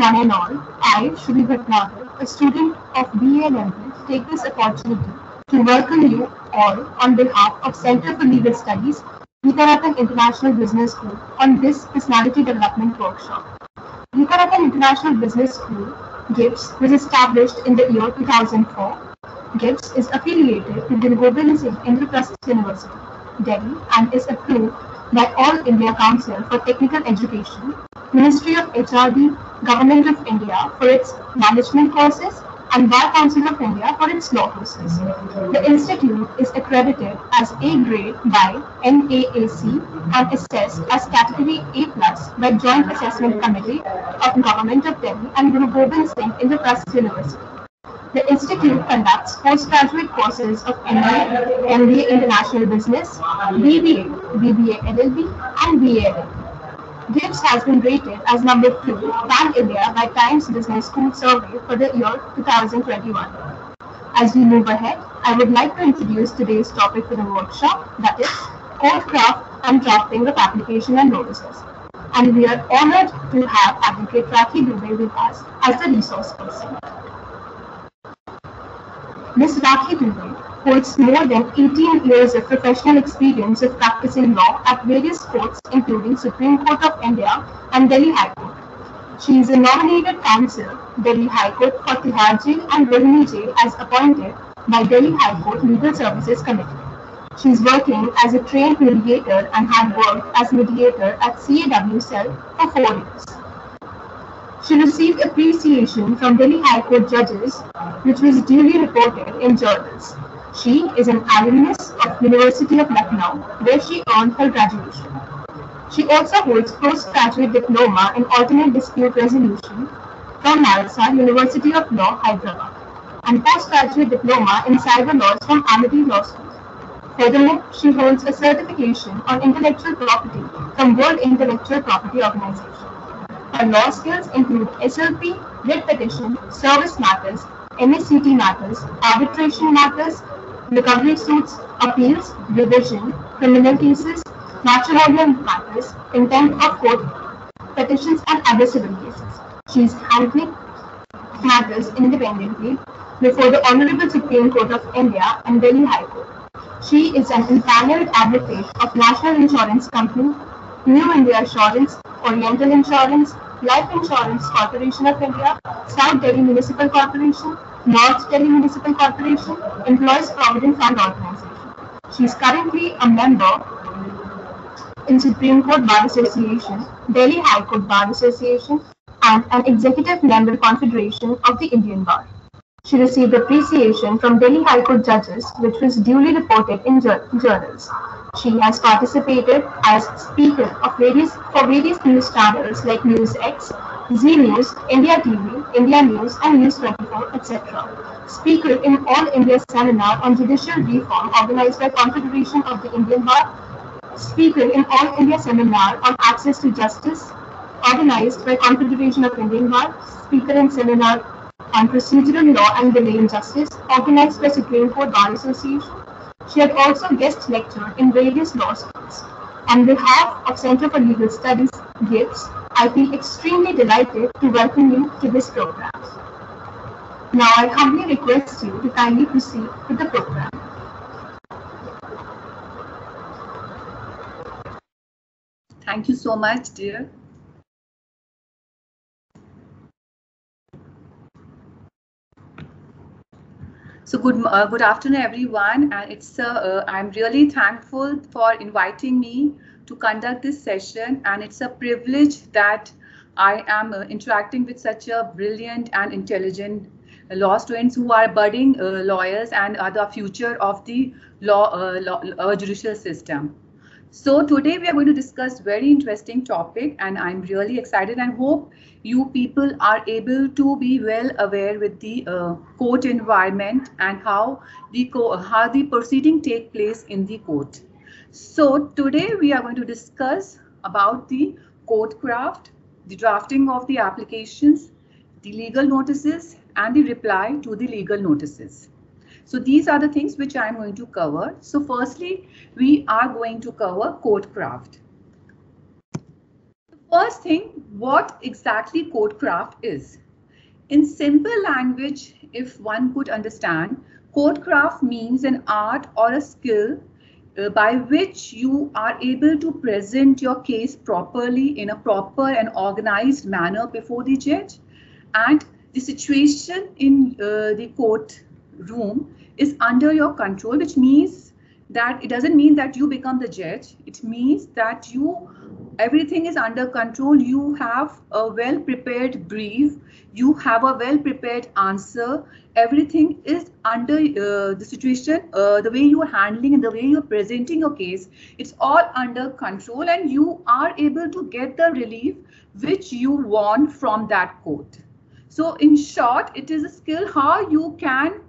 one and all, I, Shruti Bhatnagar, a student of BA Language, take this opportunity to welcome you all on behalf of Center for Legal Studies, Vikaratan International Business School, on this personality development workshop. Vikaratan International Business School, GIBS, was established in the year 2004. GIBS is affiliated to Guru Gobind Singh Indraprasth University, Delhi, and is approved by All India Council for Technical Education, Ministry of HRD, Government of India for its management courses, and Bar Council of India for its law courses. The institute is accredited as A grade by NAAC and assessed as category A+ by Joint Assessment Committee of Government of Delhi and Guru Gobind Singh Indraprasth University. The institute conducts postgraduate courses of MBA, MBA International Business, BBA, BBA LLB, and BA LLB. GIBS has been rated as number 2 pan-India by Times Business School Survey for the year 2021. As we move ahead, I would like to introduce today's topic for the workshop, that is Code Craft and Drafting of Application and Notices. And we are honored to have Advocate Rakhi Dubey with us as the resource person. Ms. Rakhi Dubey holds more than 18 years of professional experience of practicing law at various courts including Supreme Court of India and Delhi High Court. She is a nominated counsel, Delhi High Court for Tihar Jail and Rohini Jail as appointed by Delhi High Court Legal Services Committee. She is working as a trained mediator and had worked as mediator at CAW Cell for 4 years. She received appreciation from Delhi High Court judges, which was duly reported in journals. She is an alumnus of University of Lucknow, where she earned her graduation. She also holds postgraduate diploma in alternate dispute resolution from Nalsa University of Law, Hyderabad, and postgraduate diploma in cyber laws from Amity Law School. Furthermore, she holds a certification on intellectual property from World Intellectual Property Organization. Her law skills include SLP, writ petition, service matters, MSCT matters, arbitration matters, recovery suits, appeals, revision, criminal cases, matrimonial matters, contempt of court, petitions, and other civil cases. She is handling matters independently before the Honorable Supreme Court of India and Delhi High Court. She is an empaneled advocate of National Insurance Company, New India Assurance, Oriental Insurance, Life Insurance Corporation of India, South Delhi Municipal Corporation, North Delhi Municipal Corporation, Employees Provident Fund Organization. She is currently a member in Supreme Court Bar Association, Delhi High Court Bar Association, and an executive member confederation of the Indian Bar. She received appreciation from Delhi High Court judges, which was duly reported in journals. She has participated as speaker of various news channels like NewsX, Zee News, India TV, India News, and News 24, etc. Speaker in All India Seminar on Judicial Reform organized by Confederation of the Indian Bar. Speaker in All India Seminar on Access to Justice organized by Confederation of Indian Bar. Speaker in Seminar on Procedural Law and Delay in Justice organized by Supreme Court Bar Association. She had also guest lectured in various law schools. On behalf of Center for Legal Studies, GIBS, I feel extremely delighted to welcome you to this program. Now I humbly request you to kindly proceed with the program. Thank you so much, dear. So good afternoon, everyone. And I'm really thankful for inviting me to conduct this session. And it's a privilege that I am interacting with such a brilliant and intelligent law students who are budding lawyers and are the future of the judicial system. So today we are going to discuss very interesting topic, and I'm really excited and hope you people are able to be well aware with the court environment and how the proceeding take place in the court. So today we are going to discuss about the court craft, the drafting of the applications, the legal notices, and the reply to the legal notices. So these are the things which I am going to cover. So firstly, we are going to cover court craft. The First thing, what exactly courtcraft is? In simple language, if one could understand, courtcraft means an art or a skill by which you are able to present your case properly in a proper and organized manner before the judge, and the situation in the court room is under your control, which means that it doesn't mean that you become the judge. It means that everything is under control. You have a well prepared brief, you have a well prepared answer. Everything is under the situation, the way you are handling and the way you're presenting your case, it's all under control, and you are able to get the relief which you want from that court. So in short, it is a skill how you can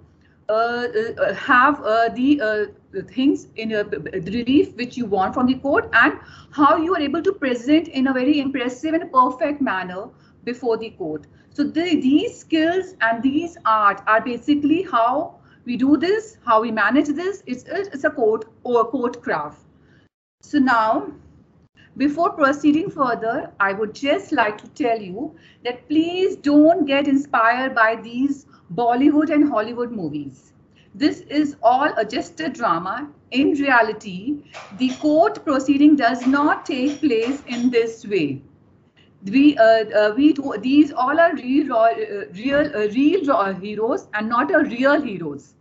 have the things in the relief which you want from the court, and how you are able to present in a very impressive and perfect manner before the court. So these skills and these art are basically how we do this, how we manage this. It's a court or court craft. So now, before proceeding further, I would just like to tell you that please don't get inspired by these Bollywood and Hollywood movies. This is all just a drama. In reality, the court proceeding does not take place in this way. These all are real heroes and not a real heroes.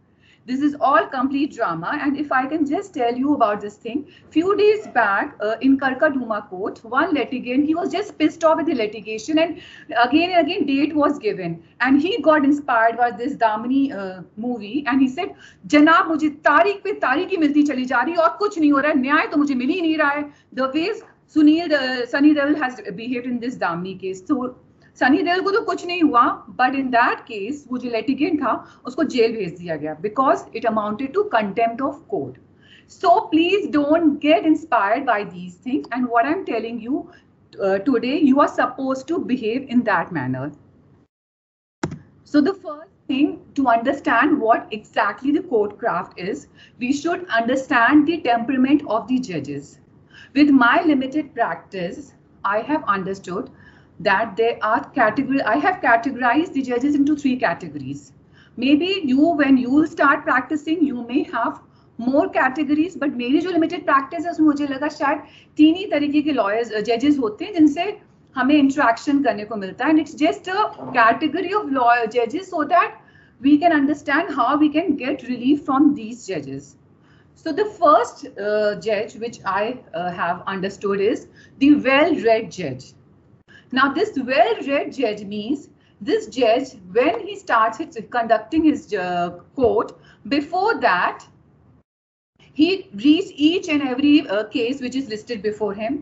This is all complete drama. And if I can just tell you about this thing, few days back in Karkaduma court, one litigant, he was just pissed off with the litigation, and again date was given, and he got inspired by this Damini movie, and he said, "Janab, मुझे तारीख पे तारीख ही मिलती चली जा रही है और कुछ नहीं हो रहा है, न्याय तो मुझे मिल ही नहीं रहा है." The ways Sunny Deol has behaved in this Damini case. So Sunny Deol को तो कुछ नहीं हुआ, बट इन दैट केस वो जो लिटिगेंट था उसको जेल भेज दिया गया because it amounted to contempt of court. So please don't get inspired by these things, and what I am telling you today, you are supposed to behave in that manner. So the first thing, to understand what exactly the court craft is, we should understand the temperament of the judges. With my limited practice, I have understood that there are categories. I have categorized the judges into 3 categories. Maybe when you start practicing, you may have more categories, but मेरी जो limited practice है उसमें मुझे लगा शायद 3 ही तरीके के lawyers judges होते हैं जिनसे हमें interaction करने को मिलता है, and it's just a category of lawyer judges so that we can understand how we can get relief from these judges. So the first judge which I have understood is the well-read judge. Now, this well-read judge means this judge, when he starts conducting his court, before that, he reads each and every case which is listed before him.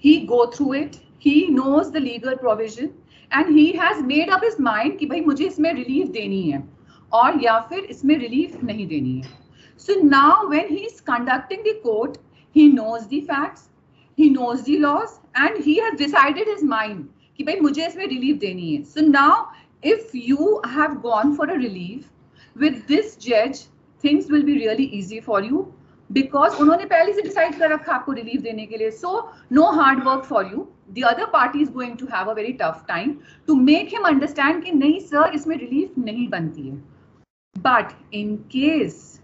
He go through it. He knows the legal provision, and he has made up his mind कि भाई मुझे इसमें relief देनी है और या फिर इसमें relief नहीं देनी है. So now, when he is conducting the court, he knows the facts. He knows the laws, and he has decided his mind कि भाई मुझे इसमें relief देनी है. So now, if you have gone for a relief with this judge, things will be really easy for you because उन्होंने पहले से decide कर रखा आपको relief देने के लिए. So no hard work for you. The other party is going to have a very tough time to make him understand कि नहीं sir, इसमें relief नहीं बनती है. But in case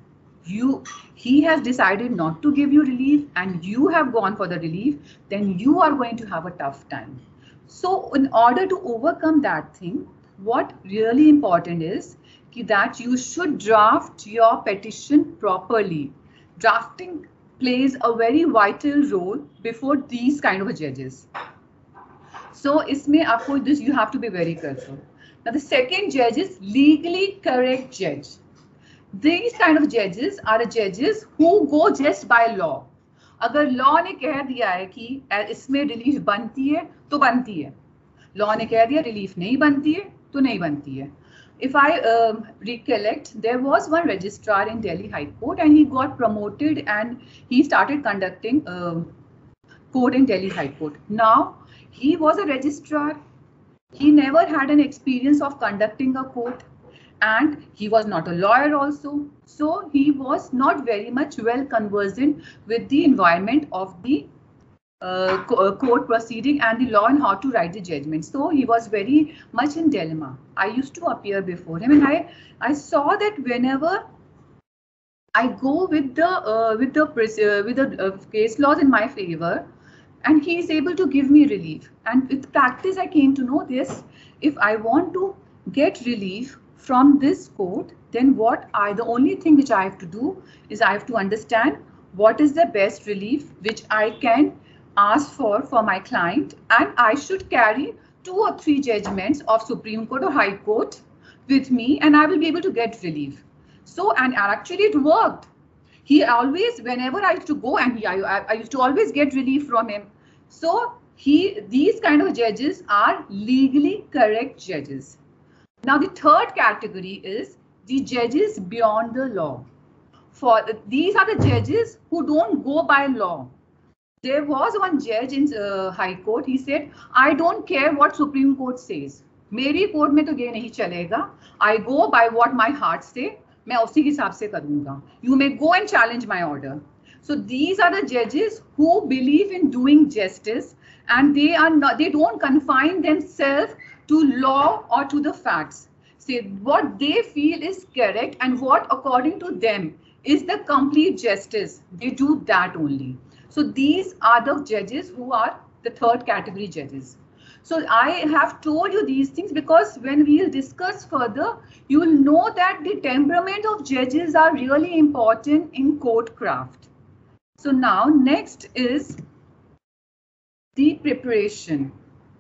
he has decided not to give you relief and you have gone for the relief, then you are going to have a tough time. So in order to overcome that thing, what really important is that you should draft your petition properly. Drafting plays a very vital role before these kind of judges. So isme aapko this, you have to be very careful. Now the second judge is legally correct judge. These kind of judges are judges who go just by law. अगर law ने कह दिया है कि इसमें relief बनती है तो बनती है, लॉ ने कह दिया रिलीफ नहीं बनती है तो नहीं बनती है. If I recollect, there was one registrar in Delhi High Court and he got promoted and he started conducting court in Delhi High Court. Now he was a registrar. He never had an experience of conducting a court, and he was not a lawyer also, so he was not very much well conversant with the environment of the court proceeding and the law and how to write the judgment. So he was very much in dilemma. I used to appear before him, and I saw that whenever I go with the case laws in my favor, and he is able to give me relief. And with practice, I came to know this: if I want to get relief from this court, then the only thing which I have to do is I have to understand what is the best relief which I can ask for my client, and I should carry 2 or 3 judgments of Supreme Court or High Court with me, and I will be able to get relief. So, and actually it worked. He always, whenever I used to go, and I used to always get relief from him. So these kind of judges are legally correct judges. Now the third category is the judges beyond the law. These are the judges who don't go by law. There was one judge in High Court. He said, "I don't care what Supreme Court says. मेरी court में तो ये नहीं चलेगा. I go by what my heart say. मैं उसी हिसाब से करूँगा. You may go and challenge my order." So these are the judges who believe in doing justice, and they don't confine themselves to law or to the facts. Say what they feel is correct and what according to them is the complete justice. They do that only. So these are the judges who are the third category judges. So I have told you these things because when we'll discuss further, you will know that the temperament of judges are really important in court craft. So now next is the preparation.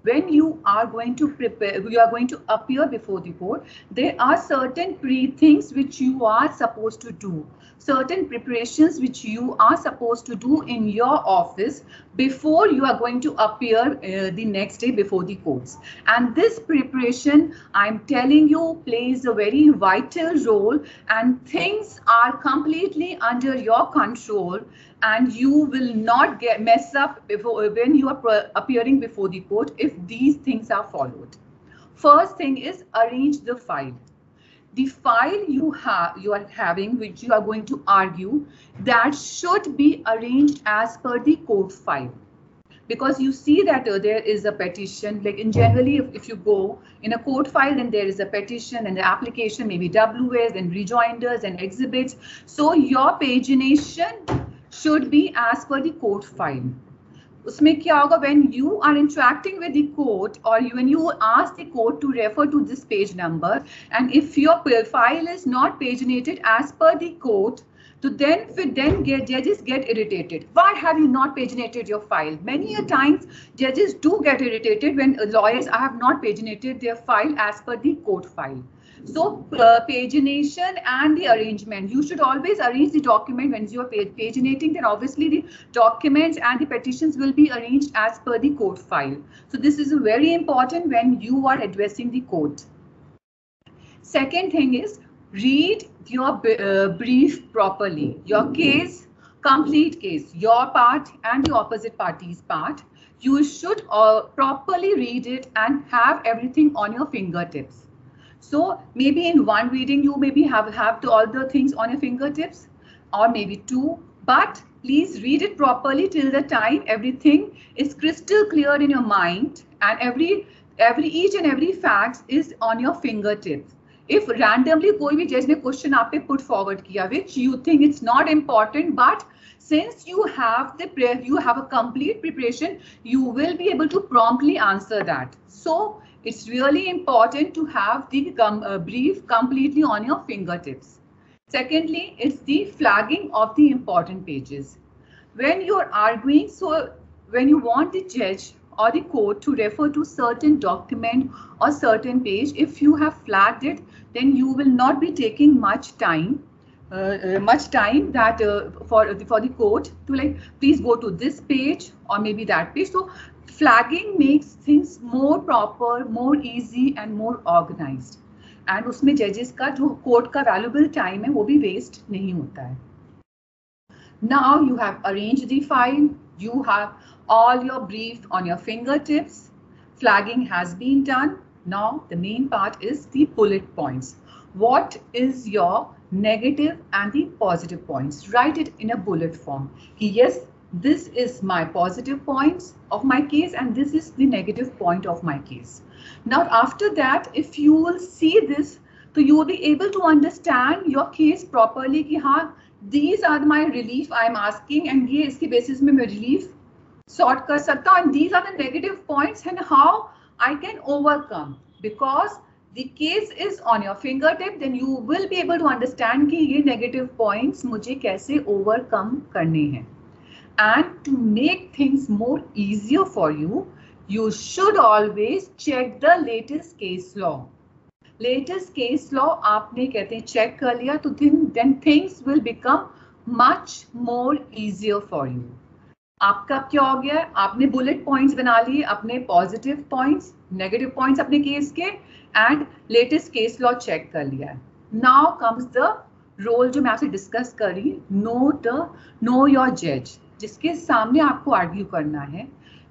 When you are going to prepare, you are going to appear before the court, there are certain things which you are supposed to do, certain preparations which you are supposed to do in your office before you are going to appear the next day before the courts. And this preparation, I'm telling you, plays a very vital role, and things are completely under your control, and you will not mess up when you are appearing before the court if these things are followed. First thing is arrange the file. The file you are having, which you are going to argue, that should be arranged as per the court file. Because you see that there is a petition, like in generally if you go in a court file, then there is a petition and the application, maybe WS and rejoinders and exhibits. So your pagination should be as per the court file. Usme kya hoga, when you are interacting with the court, or when you ask the court to refer to this page number, and if your file is not paginated as per the court, so then judges get irritated. Why have you not paginated your file? Many a times judges do get irritated when lawyers have not paginated their file as per the court file. So pagination and the arrangement, you should always arrange the document. When you are paginating, then obviously the documents and the petitions will be arranged as per the court file. So this is very important when you are addressing the court. Second thing is read your brief properly. Your case, complete case, your part and the opposite party's part. You should properly read it and have everything on your fingertips. So maybe in one reading you maybe have all the things on your fingertips, or maybe 2, but please read it properly till the time everything is crystal clear in your mind, and each and every fact is on your fingertips. If randomly koi bhi judge ne question aap pe put forward kiya, which you think it's not important, but since you have a complete preparation, you will be able to promptly answer that. So it's really important to have the brief completely on your fingertips. Secondly, it's the flagging of the important pages. When you're arguing, so when you want the judge or the court to refer to certain document or certain page, if you have flagged it, then you will not be taking much time that for the court to like, please go to this page or maybe that page. So flagging makes things more proper, more easy and more organized. And उसमें judges का जो court का valuable time है वो भी waste नहीं होता है. Now you have arranged the file, you have all your brief on your fingertips, flagging has been done. Now the main part is the bullet points. What is your negative and the positive points? Write it in a bullet form. Yes, This is my positive points of my case and this is the negative point of my case. Now after that, if you will see this, so you will be able to understand your case properly कि हाँ, these are my relief I am asking and ये इसके basis में मैं relief sort कर सकता हूँ and these are the negative points and how I can overcome. Because the case is on your fingertip, then you will be able to understand कि ये negative points मुझे कैसे overcome करने हैं. And to make things more easier for you, you should always check the latest case law. Latest case law आपने कहते हैं check कर लिया तो then things will become much more easier for you. आपका क्या हो गया है? आपने बुलेट पॉइंट्स बना लिए, अपने पॉजिटिव पॉइंट्स, नेगेटिव पॉइंट्स अपने केस के and latest case law check कर लिया है. नाउ कम्स द रोल जो मैं आपसे डिस्कस कर रही हूँ, नो योर जज, जिसके सामने आपको आर्ग्यू करना है.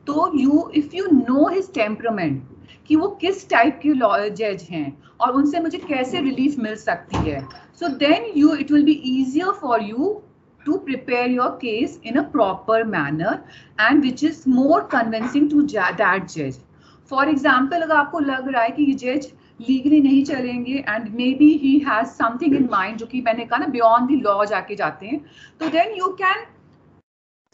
तो if you know his temperament कि वो किस टाइप के जज हैं और उनसे मुझे कैसे रिलीफ मिल सकती है, so then it will be easier for you to prepare your case in a proper manner and which is more convincing to that judge. For example, अगर आपको लग रहा है कि ये जज लीगली नहीं चलेंगे and maybe he has something in mind जो कि मैंने कहा ना beyond the law जाके जाते हैं, तो then you can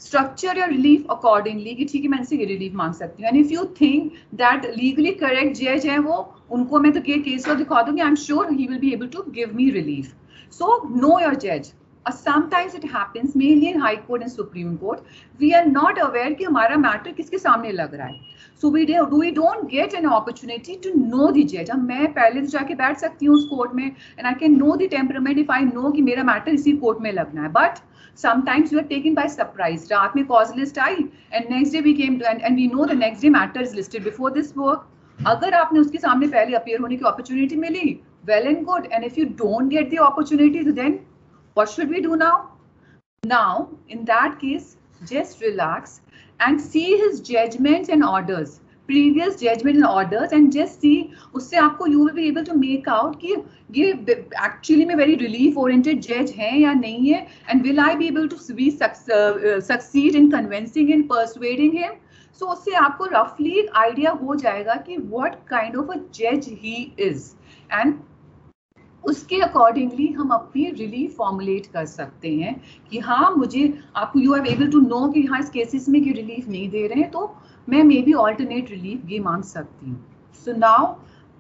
structure your relief accordingly कि ठीक है मैं इनसे ये relief मांग सकती हूँ. And if you think that legally correct judge है वो, उनको मैं तो ये केस को दिखा दूंगी, I'm sure he will be able to give me relief. So know your judge. Sometimes it happens, mainly in High Court and Supreme Court, we are not aware कि हमारा matter किसके सामने लग रहा है. So we don't get an opportunity to know the judge. अब मैं पहले तो जाके बैठ सकती हूँ उस कोर्ट में and I can know the temperament if I know कि मेरा matter इसी कोर्ट में लगना है. But sometimes we are taken by surprise. रात में cause list I and next day we came to and we know the next day matter is listed before this work. अगर आपने उसके सामने पहले appear होने की opportunity milli, well and good. And if you don't get the opportunity, then what should we do now? Now, in that case, just relax and see his judgments and orders, previous judgment and orders, and just see. उससे आपको you will be able to make out कि ये actually में very relief oriented judge हैं या नहीं है, and will I be able to be succeed in convincing and persuading him? So उससे आपको roughly एक idea हो जाएगा कि what kind of a judge he is, and उसके अकॉर्डिंगली हम अपनी रिलीफ फॉर्मुलेट कर सकते हैं कि हाँ मुझे आपको you are able to know कि हाँ इस केसेस में कि रिलीफ नहीं दे रहे हैं तो मैं मे बी ऑल्टरनेट रिलीफ ये मांग सकती हूँ. So now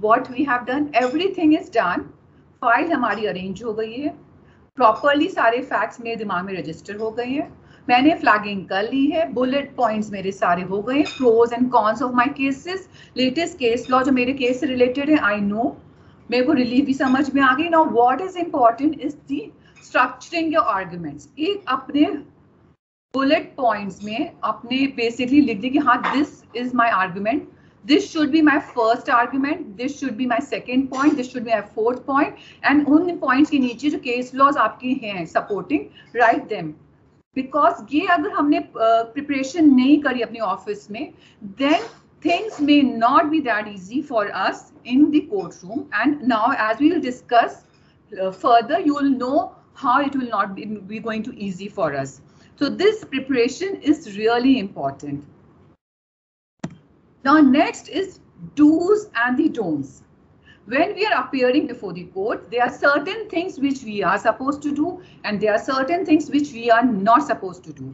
what we have done, everything is done. File हमारी अरेंज हो गई है, प्रॉपरली सारे फैक्ट्स मेरे दिमाग में रजिस्टर हो गए हैं, मैंने फ्लैगिंग कर ली है, बुलेट पॉइंट्स मेरे सारे हो गए, pros and cons of my cases, latest case law जो मेरे केस से रिलेटेड है आई नो, मेरे को रिलीफ भी समझ में आ गई. Now what is important is the structuring your arguments. एक अपने बुलेट पॉइंट्स में अपने बेसिकली लिख दी कि हाँ this is my argument, this should be my first argument, this should be my second point, this should be my fourth point, and उन points के नीचे जो केस लॉज आपके हैं सपोर्टिंग, राइट देम. बिकॉज ये अगर हमने प्रिपरेशन नहीं करी अपने ऑफिस में, then things may not be that easy for us in the courtroom. And now as we will discuss further, you will know how it will not be going to easy for us. So this preparation is really important. Now next is do's and the don'ts. When we are appearing before the court, there are certain things which we are supposed to do and there are certain things which we are not supposed to do.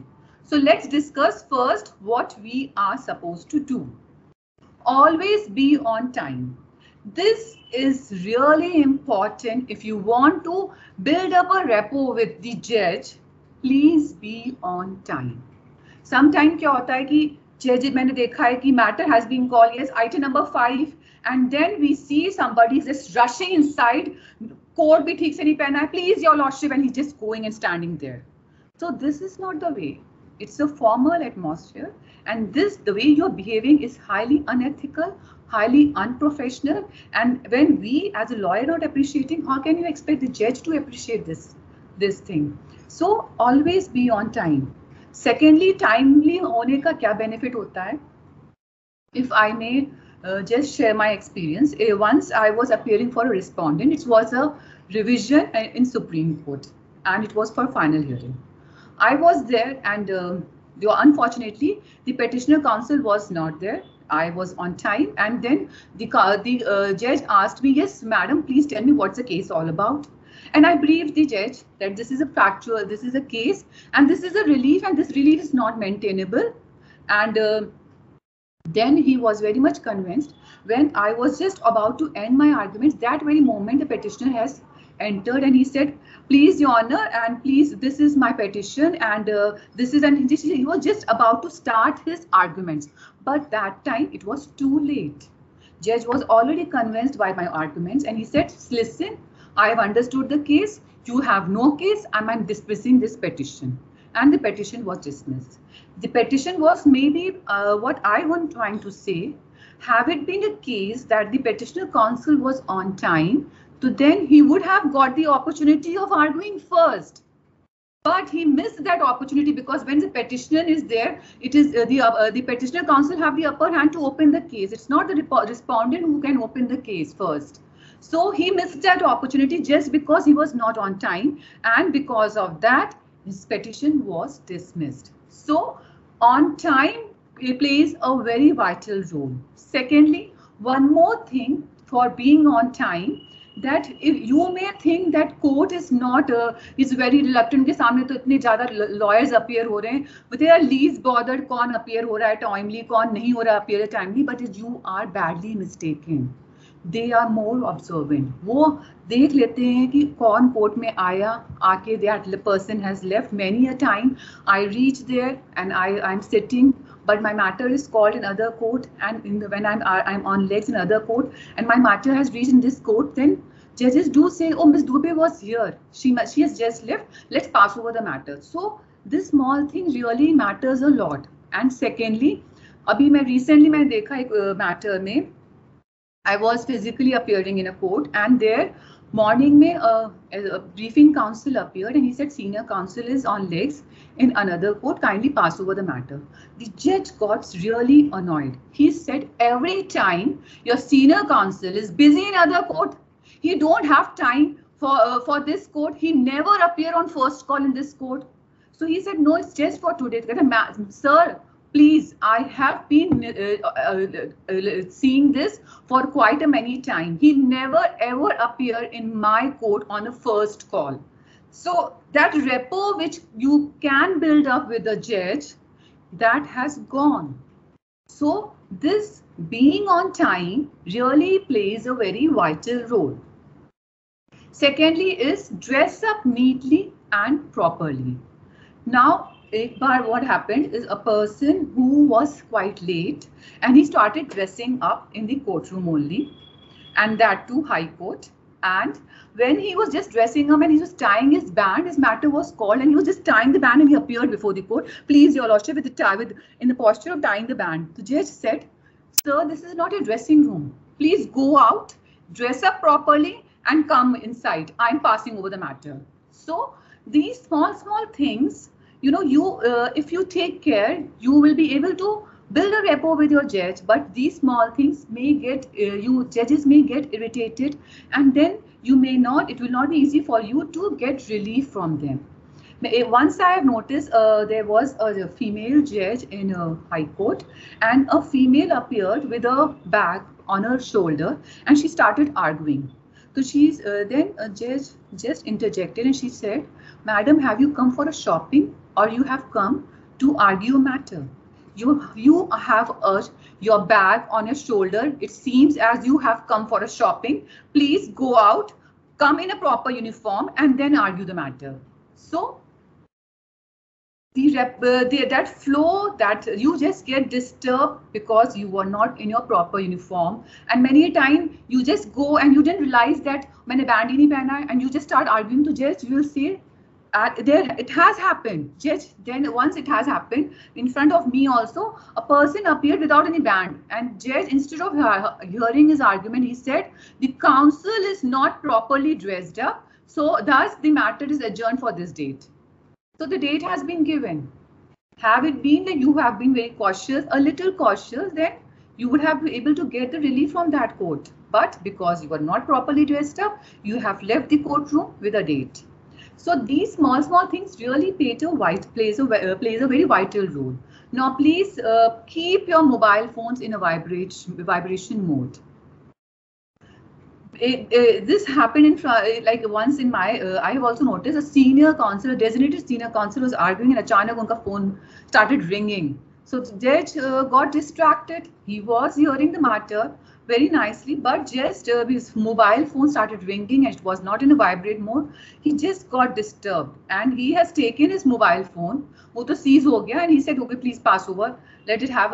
So let's discuss first what we are supposed to do. Always be on time. This is really important if you want to build up a rapport with the judge. Please be on time. Sometime क्या होता है कि जज मैंने देखा है कि matter has been called, yes, item number 5, and then we see somebody just rushing inside, coat भी ठीक से नहीं पहना है, please your lordship, and he's just going and standing there. So this is not the way. It's a formal atmosphere, and the way you're behaving is highly unethical, highly unprofessional, and when we as a lawyer not appreciating, how can you expect the judge to appreciate this thing? So always be on time. Secondly, timely होने का क्या benefit होता है? If I may just share my experience, once I was appearing for a respondent. It was a revision in Supreme Court, and it was for final hearing. I was there, and Unfortunately, the petitioner counsel was not there. I was on time, and then the judge asked me, "Yes, madam, please tell me what's the case all about." And I briefed the judge that this is a factual, this is a case, and this is a relief, and this relief is not maintainable. And then he was very much convinced. When I was just about to end my arguments, that very moment the petitioner has entered and he said, "Please, Your Honor, and please, this is my petition, and this is," and he was just about to start his arguments. But that time it was too late. Judge was already convinced by my arguments, and he said, "Listen, I have understood the case. You have no case, and I'm dismissing this petition." And the petition was dismissed. The petition was maybe what I was trying to say. Have it been a case that the petitioner counsel was on time, so then he would have got the opportunity of arguing first. But he missed that opportunity because when the petitioner is there, it is the petitioner counsel have the upper hand to open the case. It's not the respondent who can open the case first. So he missed that opportunity just because he was not on time, and because of that, his petition was dismissed. So on time, it plays a very vital role. Secondly, one more thing for being on time, that if you may think that court is not is very reluctant, के सामने तो इतने ज़्यादा lawyers appear हो रहे हैं, but they are least bothered कौन appear हो रहा है timely, कौन नहीं हो रहा appear timely, but you are badly mistaken. They are more observant. वो देख लेते हैं कि कौन कोर्ट में आया, आके that person has left. Many a time I reach there and I'm sitting, but my matter is called in other court, and when I'm on legs in other court, and my matter has reached in this court, then judges do say, "Oh, Miss Dubey was here. She has just left. Let's pass over the matter." So this small thing really matters a lot. And secondly, अभी मैं recently मैंने देखा एक matter में, I was physically appearing in a court, and there morning mein a briefing counsel appeared, and he said, "Senior counsel is on legs in another court, kindly pass over the matter." The judge got really annoyed. He said, "Every time your senior counsel is busy in other court, he don't have time for this court. He never appear on first call in this court." So he said, "No, it's just for today." Sir, please, I have been seeing this for quite a many time. He never ever appear in my court on a first call. So that rapport which you can build up with the judge, that has gone. So this being on time really plays a very vital role. Secondly is dress up neatly and properly. Now, एक बार what happened is a person who was quite late and he started dressing up in the courtroom only, and that too high court. And when he was just dressing up and he was tying his band, his matter was called, and he was just tying the band and he appeared before the court. "Please, Your Lordship," in the posture of tying the band. The judge said, "Sir, this is not a dressing room. Please go out, dress up properly and come inside. I'm passing over the matter." So these small things, you know, if you take care, you will be able to build a rapport with your judge. But these small things may get judges may get irritated, and then it will not be easy for you to get relief from them. Once I have noticed there was a female judge in a high court, and a female appeared with a bag on her shoulder, and she started arguing. So then a judge just interjected and she said, "Madam, have you come for a shopping, or you have come to argue a matter? You have your bag on your shoulder. It seems as you have come for a shopping. Please go out, come in a proper uniform, and then argue the matter." So that flow, that you just get disturbed because you were not in your proper uniform, and many a time you just go and you didn't realize that मैंने band ही नहीं पहना है, and you just start arguing to judge. You will say, it has happened, judge. Then once it has happened in front of me also, a person appeared without any band, and judge, instead of hearing his argument, he said, "The counsel is not properly dressed up, so thus the matter is adjourned for this date." So the date has been given. Have it been that you have been very cautious, a little cautious, then you would have been able to get the relief from that court. But because you were not properly dressed up, you have left the courtroom with a date. So these small things really plays a very vital role. Now please keep your mobile phones in a vibration mode. This happened in like once in my I have also noticed a senior counselor, designated senior counselor, was arguing and achanak unka phone started ringing. So the judge got distracted. He was hearing the matter very nicely, but just his mobile phone started ringing and it was not in a vibrate mode. He just got disturbed and he has taken his mobile phone. वो तो seize हो गया and he said, okay, please pass over. Let it have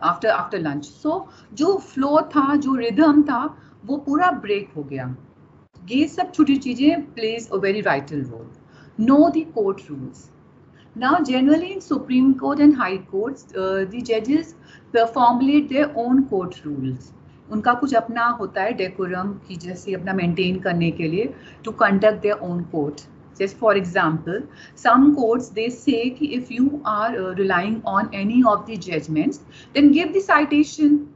after lunch. So जो flow था, जो rhythm था, वो पूरा ब्रेक हो गया. ये सब छोटी चीजें plays a very vital role. Know the court rules. Now, generally in Supreme Court and High Courts, the judges formulate their own court rules. उनका कुछ अपना होता है decorum की जैसे अपना maintain करने के लिए to conduct their own court. Just for example, some courts they say कि if you are relying on any of the judgments, then give the citation.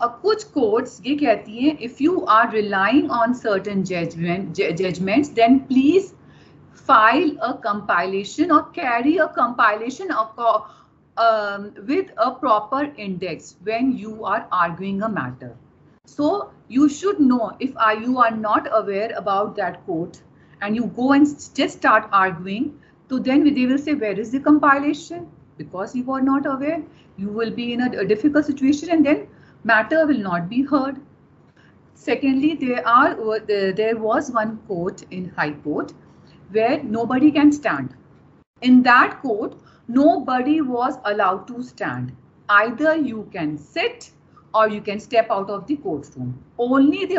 कुछ courts ये कहती हैं if you are relying on certain judgments, then please file a compilation or carry a compilation with a proper index when you are arguing a matter. So you should know if you are not aware about that court and you go and just start arguing, so then they will say, where is the compilation? Because you are not aware, you will be in a difficult situation and then matter will not be heard. Secondly, there was one court in High Court where nobody can stand. In that court, nobody was allowed to stand. Either you can sit or you can step out of the courtroom. Only the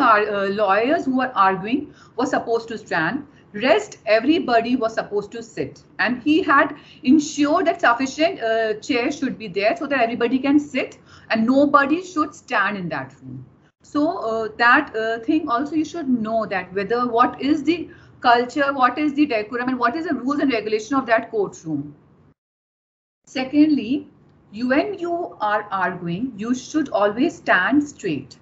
lawyers who were arguing were supposed to stand. Rest, everybody was supposed to sit. And he had ensured that sufficient chairs should be there so that everybody can sit and nobody should stand in that room. So that thing also you should know that whether what is the culture, what is the decorum and what is the rules and regulation of that courtroom. Secondly, when you are arguing, you should always stand straight.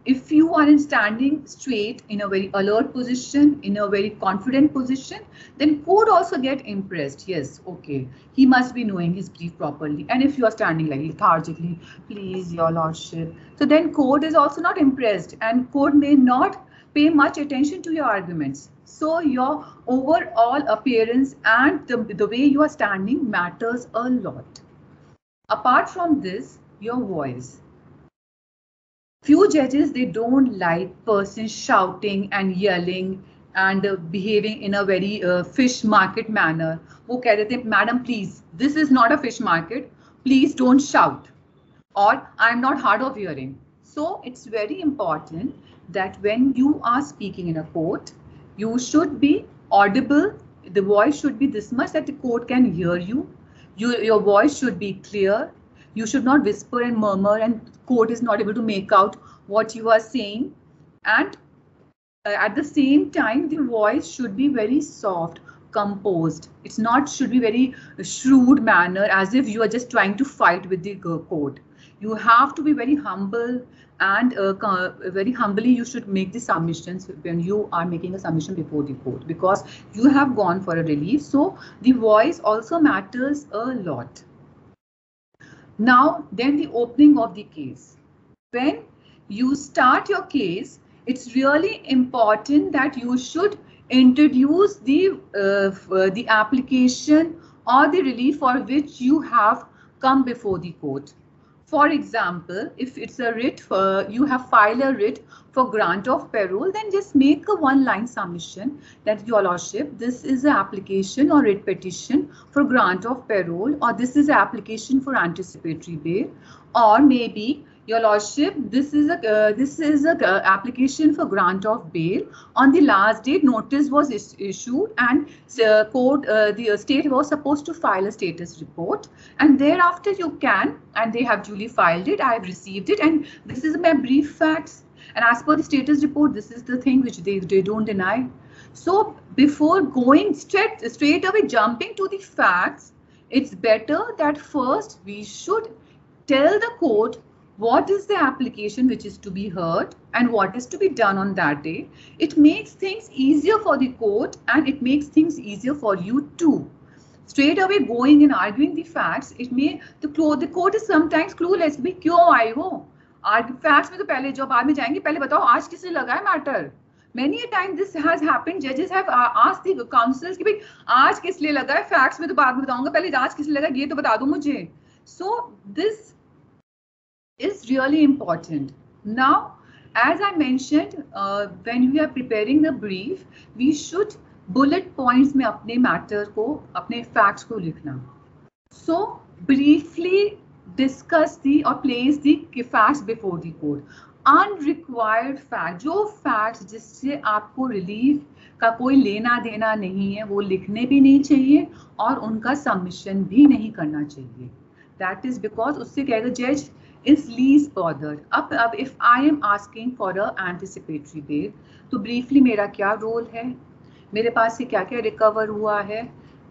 If you are standing straight in a very alert position, in a very confident position, then court also get impressed. Yes, okay, he must be knowing his brief properly. And if you are standing like lethargically, please, your lordship, so then court is also not impressed and court may not pay much attention to your arguments. So your overall appearance and the way you are standing matters a lot. Apart from this, your voice. Few judges, they don't like persons shouting and yelling and behaving in a very fish market manner. वो कह रहे थे, madam, please, this is not a fish market. Please don't shout. Or I'm not hard of hearing. So it's very important that when you are speaking in a court, you should be audible. The voice should be this much that the court can hear you. Your voice should be clear. You should not whisper and murmur and court is not able to make out what you are saying. And at the same time, the voice should be very soft, composed. It's not should be very shrewd manner as if you are just trying to fight with the court. You have to be very humble and very humbly you should make the submissions when you are making a submission before the court because you have gone for a relief. So the voice also matters a lot. Now, then the opening of the case. When you start your case, it's really important that you should introduce the application or the relief for which you have come before the court. For example, if it's a writ, you have filed a writ for grant of parole, then just make a one-line submission that your lordship, this is an application or writ petition for grant of parole, or this is an application for anticipatory bail, or maybe your lordship, this is a application for grant of bail. On the last date, notice was issued, and the state was supposed to file a status report. And thereafter, you can, and they have duly filed it. I have received it, and this is my brief facts. And as per the status report, this is the thing which they don't deny. So before going straight away jumping to the facts, it's better that first we should tell the court what is the application which is to be heard and what is to be done on that day. It makes things easier for the court and it makes things easier for you too. Straight away going and arguing the facts, it may the court is sometimes clueless. भाई क्यों आए हो? Facts में तो पहले जो बाद में जाएंगे, पहले बताओ आज किसने लगा है matter. Many a time this has happened. Judges have asked the counsels कि भाई आज किस लिए लगा है, facts में तो बाद में बताऊंगा, पहले आज किस लिए लगा ये तो बता दो मुझे. So this is really important. Now, as I mentioned, when we are preparing the brief, we should bullet points में अपने matter को, अपने facts को लिखना. So briefly discuss the or place the facts before the court. Unrequired fact, जो facts जिससे आपको relief का कोई लेना देना नहीं है, वो लिखने भी नहीं चाहिए और उनका submission भी नहीं करना चाहिए. That is because उससे कहेगा judge is least bothered. अब if I am asking for a anticipatory bail, तो briefly मेरा क्या role है, मेरे पास से क्या क्या recover हुआ है,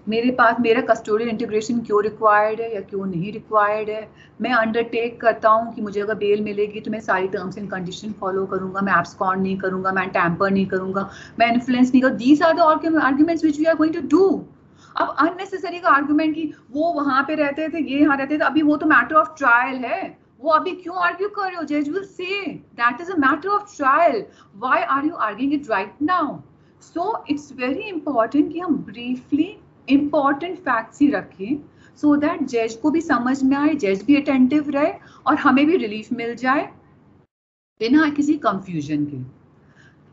मेरे पास मेरा custodial integration क्यों required है या क्यों नहीं required है, मैं undertake करता हूँ कि मुझे अगर bail मिलेगी तो मैं सारी terms and condition follow करूँगा, मैं abscond नहीं करूँगा, मैं tamper नहीं करूँगा, मैं influence नहीं करूँगा. These are the arguments which we are going to do. अब unnecessary का argument कि वो वहाँ पे रहते थे, ये यहाँ रहते थे, अभी वो तो matter of trial है, वो अभी क्यों argue कर रहे हो? Judge will say that is a matter of trial. Why are you arguing it right now? So it's very important कि हम briefly important facts ही रखें so that judge को भी समझ में आए, judge भी attentive रहे और हमें भी relief मिल जाए बिना किसी confusion के.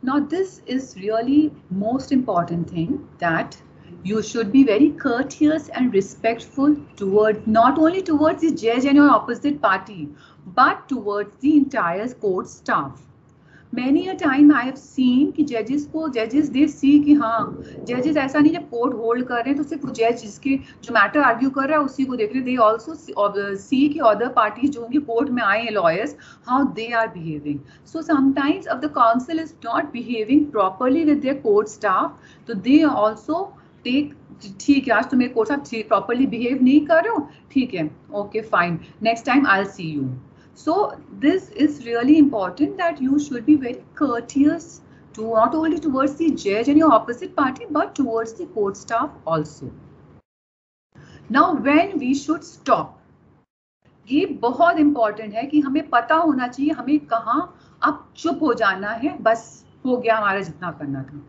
Now this is really most important thing, that you should be very courteous and respectful towards, not only towards the judge and your opposite party, but towards the entire court staff. Many a time I have seen कि judges they see कि हाँ judges ऐसा नहीं जब court hold कर रहे हैं तो सिर्फ judge जिसके जो matter argue कर रहा है उसी को देख रहे हैं. They also see कि other parties जो उनके court में आए हैं lawyers, how they are behaving. So sometimes if the counsel is not behaving properly with their court staff, so they also take ठीक है आज तुम मेरे कोर्ट साथ properly behave नहीं कर रहे हो, ठीक है, okay fine, next time I'll see you. So this is really important that you should be very courteous to not only towards the judge and your opposite party but towards the court staff also. Now when we should stop, ये बहुत important है कि हमें पता होना चाहिए हमें कहाँ अब चुप हो जाना है, बस हो गया हमारा जितना करना था.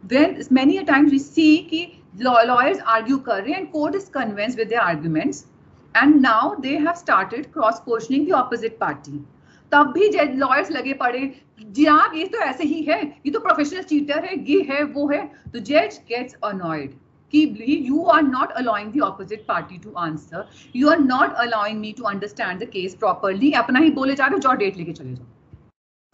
Then many a times we see कि lawyers argue कर रहे हैं and court is convinced with their arguments and now they have started cross questioning the opposite party. तब भी lawyers लगे पड़े, हाँ ये तो ऐसे ही है, ये तो professional cheater है, ये है वो है, तो judge gets annoyed कि you are not allowing the opposite party to answer, you are not allowing me to understand the case properly, अपना ही बोले जा रहे हो, जाओ डेट लेके चले जाओ.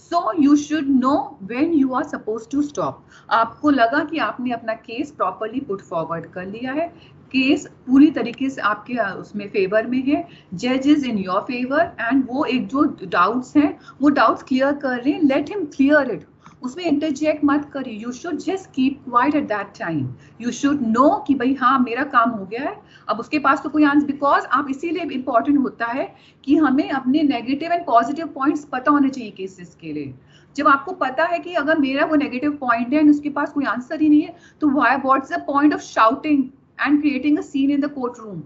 So you should know when you are supposed to stop. आपको लगा कि आपने अपना केस प्रॉपरली पुट फॉरवर्ड कर लिया है, केस पूरी तरीके से आपके उसमें फेवर में है, जज is in your favour and वो एक जो डाउट्स हैं वो डाउट्स क्लियर कर रहे हैं, लेट हिम क्लियर इट, उसमें इंटरजेक्ट मत करिए. You should just keep quite at that time. You should know कि भाई हाँ मेरा काम हो गया है, अब उसके पास तो कोई आंसर, बिकॉज आप इसीलिए इम्पॉर्टेंट होता है कि हमें अपने नेगेटिव एंड पॉजिटिव पॉइंट्स पता होने चाहिए केसेस के लिए. जब आपको पता है कि अगर मेरा वो नेगेटिव पॉइंट है एंड उसके पास कोई आंसर ही नहीं है तो what's the point of shouting and creating a scene in the court room.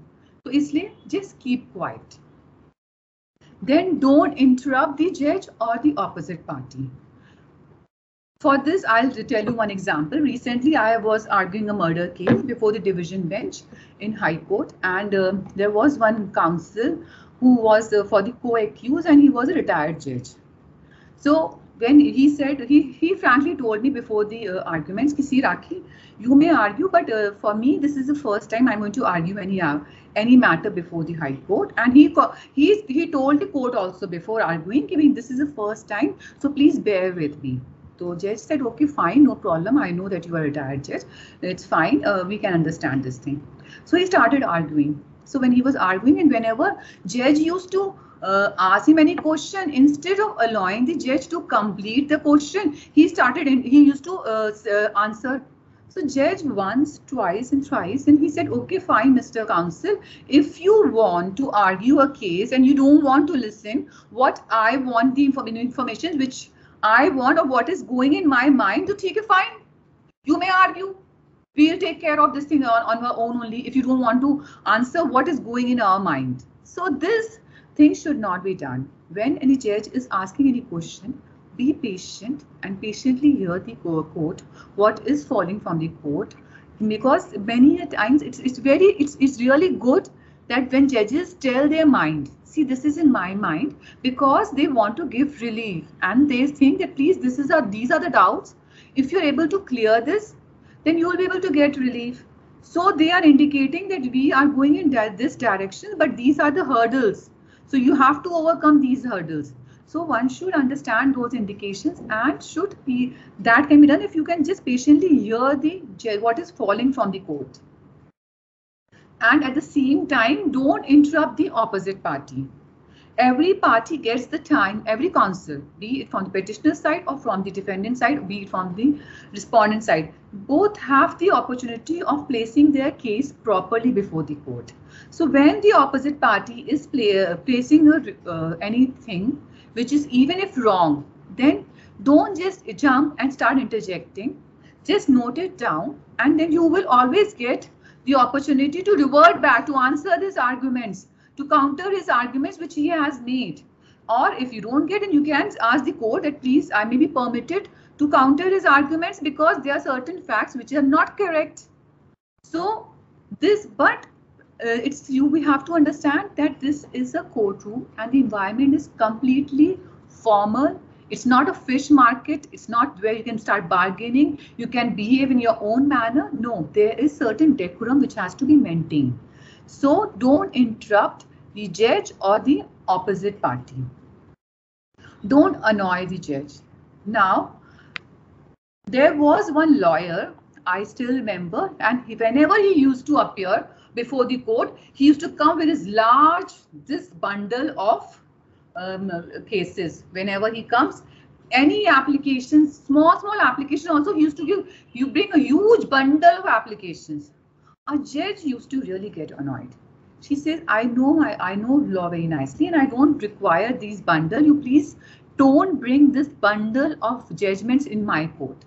तो इसलिए just keep quiet. Then don't interrupt the जज और the opposite party. For this, I'll tell you one example. Recently, I was arguing a murder case before the division bench in High Court, and there was one counsel who was for the co-accused, and he was a retired judge. So when he said, he frankly told me before the arguments, "Ki see Rakhi, you may argue, but for me, this is the first time I'm going to argue any matter before the High Court." And he told the court also before arguing, "Ki this is the first time, so please bear with me." So judge said, okay, fine, no problem. I know that you are a retired judge. It's fine. We can understand this thing. So he started arguing. So when he was arguing, and whenever judge used to ask him any question, instead of allowing the judge to complete the question, he used to answer. So judge once, twice and thrice, and he said, okay, fine, Mr. Counsel, if you want to argue a case and you don't want to listen what I want, the information which I want or what is going in my mind, to take it, fine. You may argue. We'll take care of this thing on our own only if you don't want to answer what is going in our mind. So this thing should not be done. When any judge is asking any question, be patient and patiently hear the court, what is falling from the court, because many times it's really good that when judges tell their mind, see, this is in my mind, because they want to give relief and they think that please, these are the doubts. If you're able to clear this, then you will be able to get relief. So they are indicating that we are going in this direction, but these are the hurdles. So you have to overcome these hurdles. So one should understand those indications, and that can be done if you can just patiently hear what is falling from the court. And at the same time, don't interrupt the opposite party. Every party gets the time, every counsel, be it from the petitioner side or from the defendant side, be it from the respondent side, both have the opportunity of placing their case properly before the court. So when the opposite party is placing anything which is even if wrong, then don't just jump and start interjecting. Just note it down, and then you will always get the opportunity to revert back to answer these arguments, to counter his arguments which he has made. Or if you don't get it, you can ask the court that please, I may be permitted to counter his arguments because there are certain facts which are not correct. So we have to understand that this is a courtroom and the environment is completely formal. It's not a fish market. It's not where you can start bargaining. You can behave in your own manner. No, there is certain decorum which has to be maintained. So don't interrupt the judge or the opposite party. Don't annoy the judge. This there was one lawyer, I still remember, and whenever he used to appear before the court, he used to come with this bundle of cases. Whenever he comes, any applications, small application also, he used to bring a huge bundle of applications. A judge used to really get annoyed. She says, I know law very nicely and I don't require these bundle. You please don't bring this bundle of judgments in my court.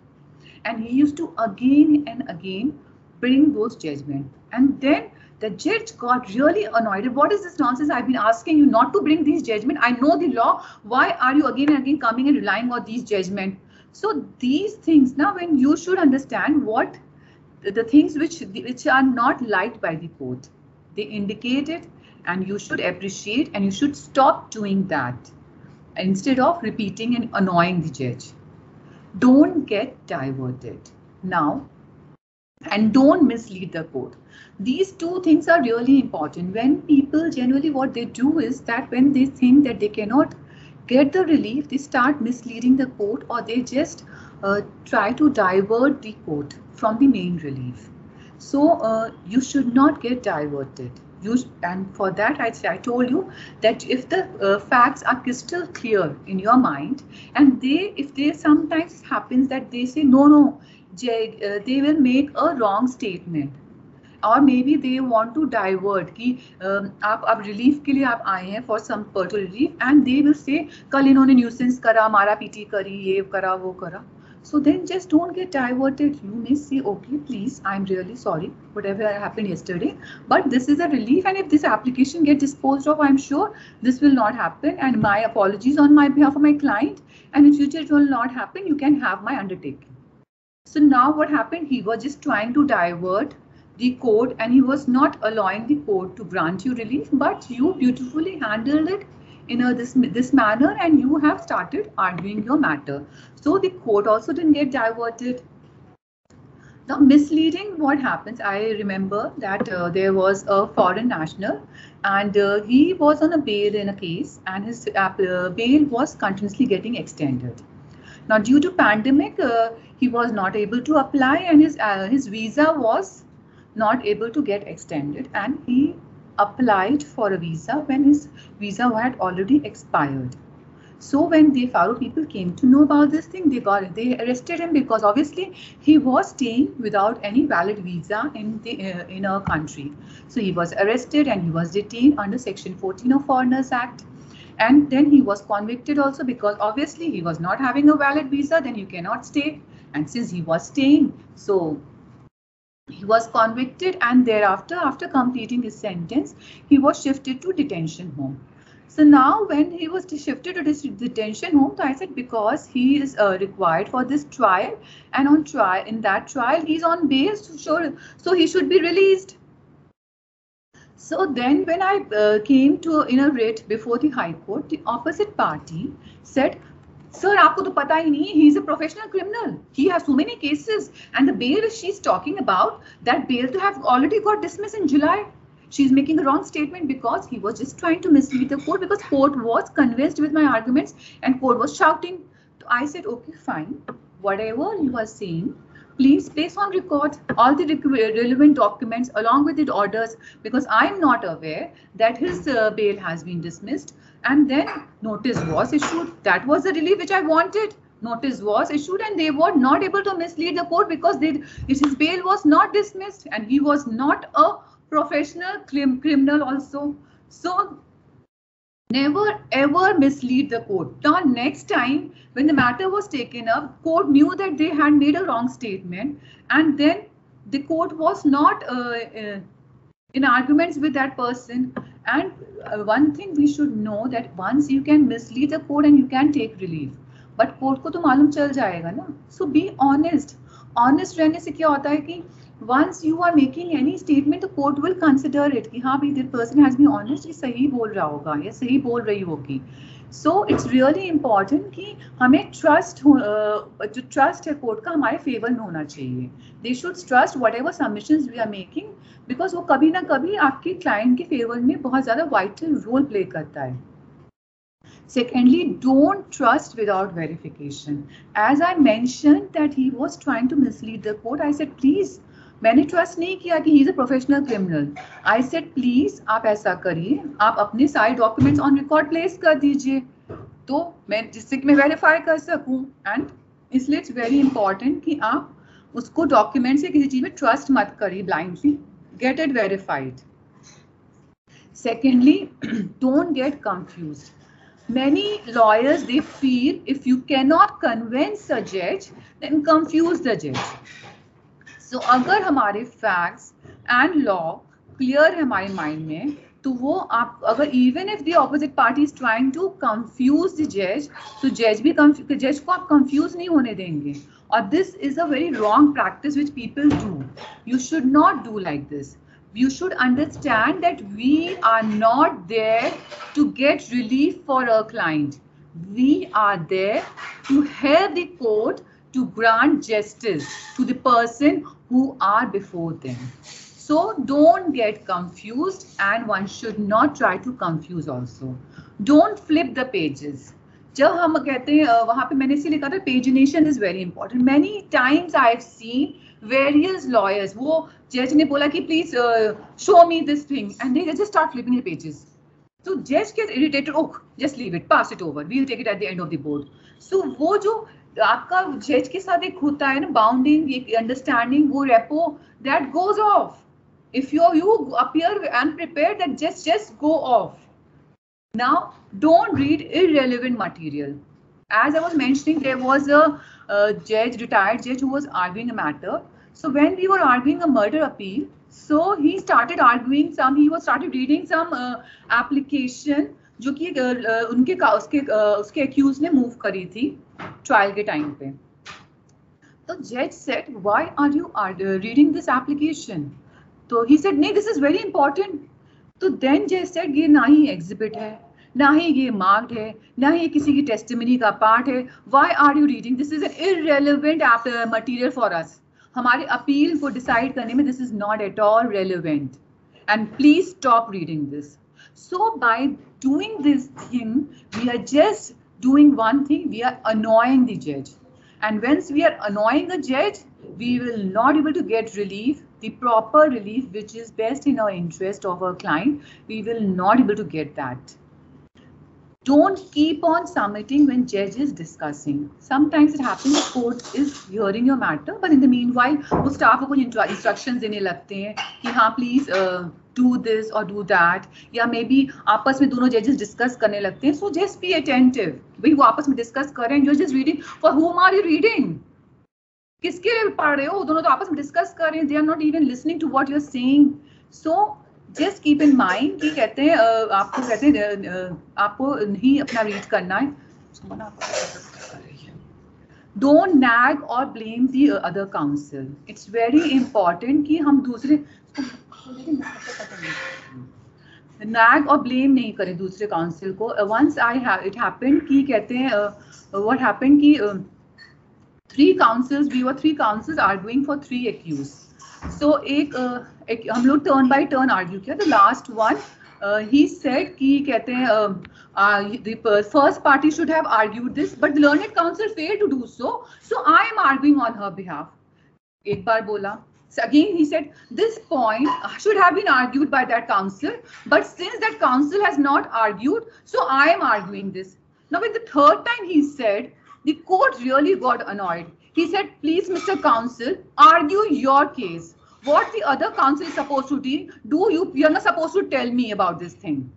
And he used to again and again bring those judgments. And then the judge got really annoyed. What is this nonsense? I've been asking you not to bring these judgments. I know the law. Why are you again and again coming and relying on these judgments? So these things, now when you should understand what the things which are not liked by the court, they indicate it, and you should appreciate and you should stop doing that instead of repeating and annoying the judge. Don't get diverted now, and don't mislead the court. These two things are really important. When people generally what they do is that when they think that they cannot get the relief, they start misleading the court, or they just try to divert the court from the main relief. So you should not get diverted. And for that, I told you that if the facts are crystal clear in your mind, and if they sometimes happens that they say no, they will make a wrong statement, or maybe they want to divert कि आप relief के लिए आप आए हैं for some particular relief, and they will say कल इन्होंने nuisance करा, मारा पीटी करी, ये करा वो करा. So then just don't get diverted. You may say, okay, please, I'm really sorry, whatever happened yesterday, but this is a relief, and if this application gets disposed of, I'm sure this will not happen, and my apologies on my behalf of my client, and in future it will not happen. You can have my undertaking. So now what happened? He was just trying to divert the court, and he was not allowing the court to grant you relief, but you beautifully handled it in this manner, and you have started arguing your matter. So the court also didn't get diverted. Now misleading, what happens? I remember that there was a foreign national, and he was on a bail in a case, and his bail was continuously getting extended. Now due to pandemic, he was not able to apply, and his visa was not able to get extended, and he applied for a visa when his visa had already expired. So when the Faro people came to know about this thing, they arrested him because obviously he was staying without any valid visa in our country. So he was arrested and he was detained under Section 14 of Foreigners Act. And then he was convicted also because obviously he was not having a valid visa, then you cannot stay. And since he was staying, so he was convicted, and thereafter, after completing his sentence, he was shifted to detention home. So now when he was shifted to this detention home, I said because he is required for this trial, and on trial, in that trial, he's on bail, so he should be released. So then when I came to in a writ before the High Court, the opposite party said, sir, आपको तो पता ही नहीं, he is a professional criminal. He has so many cases, and the bail she's talking about, that bail to have already got dismissed in July. She's making a wrong statement because he was just trying to mislead the court, because court was convinced with my arguments and court was shouting. So I said, okay, fine, whatever you are saying, please place on record all the relevant documents along with the orders, because I'm not aware that his bail has been dismissed. And then notice was issued. That was the relief which I wanted. Notice was issued and they were not able to mislead the court because his bail was not dismissed and he was not a professional criminal also. So never ever mislead the court. Now next time when the matter was taken up, court knew that they had made a wrong statement, and then the court was not in arguments with that person. And one thing we should know, that once you can mislead the court and you can take relief, but court को तो मालूम चल जाएगा ना. So be honest. Honest रहने से क्या होता है कि once you are making any statement, the court will consider it कि हाँ भाई, this person has been honest, ये सही बोल रहा होगा या सही बोल रही होगी. So it's really important कि हमें जो trust है court का हमारे favor में होना चाहिए. They should trust whatever submissions we are making, because वो कभी ना कभी आपके client के favor में बहुत ज़्यादा vital role play करता है. Secondly, don't trust without verification. As I mentioned that he was trying to mislead the court, I said please, मैंने ट्रस्ट नहीं किया कि ही is a professional criminal. I said please आप ऐसा करिए, आप अपने सारे डॉक्यूमेंट्स ऑन रिकॉर्ड प्लेस कर दीजिए तो मैं जिससे कि मैं वेरीफाई कर सकूं. एंड इसलिए इट्स वेरी इंपॉर्टेंट कि आप उसको डॉक्यूमेंट से किसी चीज में ट्रस्ट मत करिए blindly, get it verified. Secondly, don't get confused. Many lawyers, they feel if you cannot convince a judge, then confuse the judge. So अगर हमारे facts and law clear है हमारे mind में, तो वो आप अगर even if the opposite party is trying to confuse the judge, तो judge को आप confuse नहीं होने देंगे. और this is a very wrong practice which people do. You should not do like this. You should understand that we are not there to get relief for our client. We are there to help the court to grant justice to the person who are before them. So don't get confused, and one should not try to confuse also. Don't flip the pages. जब हम कहते हैं वहाँ पे मैंने इसीलिए कहा था pagination is very important. Many times I've seen various lawyers, वो जज ने बोला कि please show me this thing, and they just start flipping the pages. So judge gets irritated. Oh, just leave it, pass it over. We'll take it at the end of the board. So वो जो आपका जज के साथ एक होता है ना बाउंडिंग, एक अंडरस्टैंडिंग, वो repo, that goes off. If you appear unprepared, that just go off. Now don't read irrelevant material. As I was mentioning, there was a retired judge who was arguing a matter. So when we were arguing a murder appeal, so he started reading some application जो कि उसके accused ने move करी थी trial के time पे. तो judge said, why are you reading this application? तो he said, नहीं, this is very important. तो then judge said, ये ना ही exhibit है, ना ही ये marked है, ना ही किसी की testimony का part है. Why are you reading? This is an irrelevant material for us. हमारे appeal को decide करने में this is not at all relevant. And please stop reading this. So by doing this thing, we are just doing one thing, we are annoying the judge. And once we are annoying the judge, we will not able to get relief, the proper relief which is best in our interest of our client. We will not able to get that. Don't keep on submitting when judge is discussing. Sometimes it happens the court is hearing your matter, but in the meanwhile वो staff को कुछ instructions देने लगते हैं कि हाँ please do this or do that, या maybe आपस में दोनों judges discuss करने लगते हैं. So just be attentive. भाई वो आपस में discuss कर रहे हैं, you're just reading. For whom are you reading? किसके लिए पढ़ रहे हो? दोनों तो आपस में discuss कर रहे हैं. They are not even listening to what you're saying. So just keep in mind कि कहते हैं आपको कहते हैं आपको नहीं अपना रीड करना है. डोंट नैग और blame the other council. It's very important कि हम दूसरे नैग और ब्लेम नहीं करें दूसरे काउंसिल को. वंस इट हैपेंड कि कहते हैं व्हाट हैपेंड कि three counsels arguing for 3 accused. So एक हम लोग टर्न बाय टर्न आर्ग्यू किया. The last one he said कि कहते हैं the first party should have argued this, but the learned counsel failed to do so. So I am arguing on her behalf. एक बार बोला. So again he said this point should have been argued by that counsel, but since that counsel has not argued, so I am arguing this. Now with the third time he said, the court really got annoyed. He said, please, Mr. Counsel, argue your case. What the other counsel is supposed to do, you're not supposed to tell me about this thing.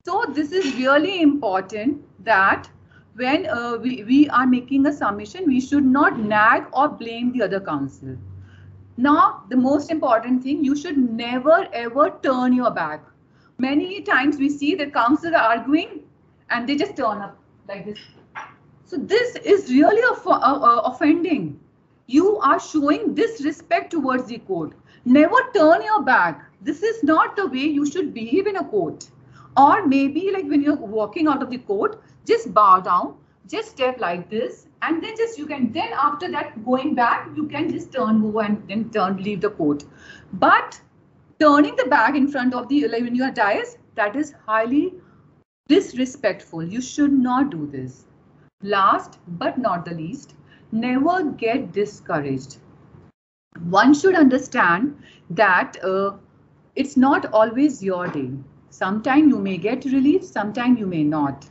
So this is really important that when we are making a submission, we should not nag or blame the other counsel. Now, the most important thing, you should never ever turn your back. Many times we see that counsels are arguing and they just turn up like this. So this is really offending. You are showing disrespect towards the court. Never turn your back. This is not the way you should behave in a court. Or maybe like when you're walking out of the court, just bow down, just step like this, and then just then after that going back, you can just move and then leave the court. But turning the back in front of the when you are dais, that is highly disrespectful. You should not do this. Last but not the least, never get discouraged. One should understand that it's not always your day. Sometimes you may get relief, sometimes you may not.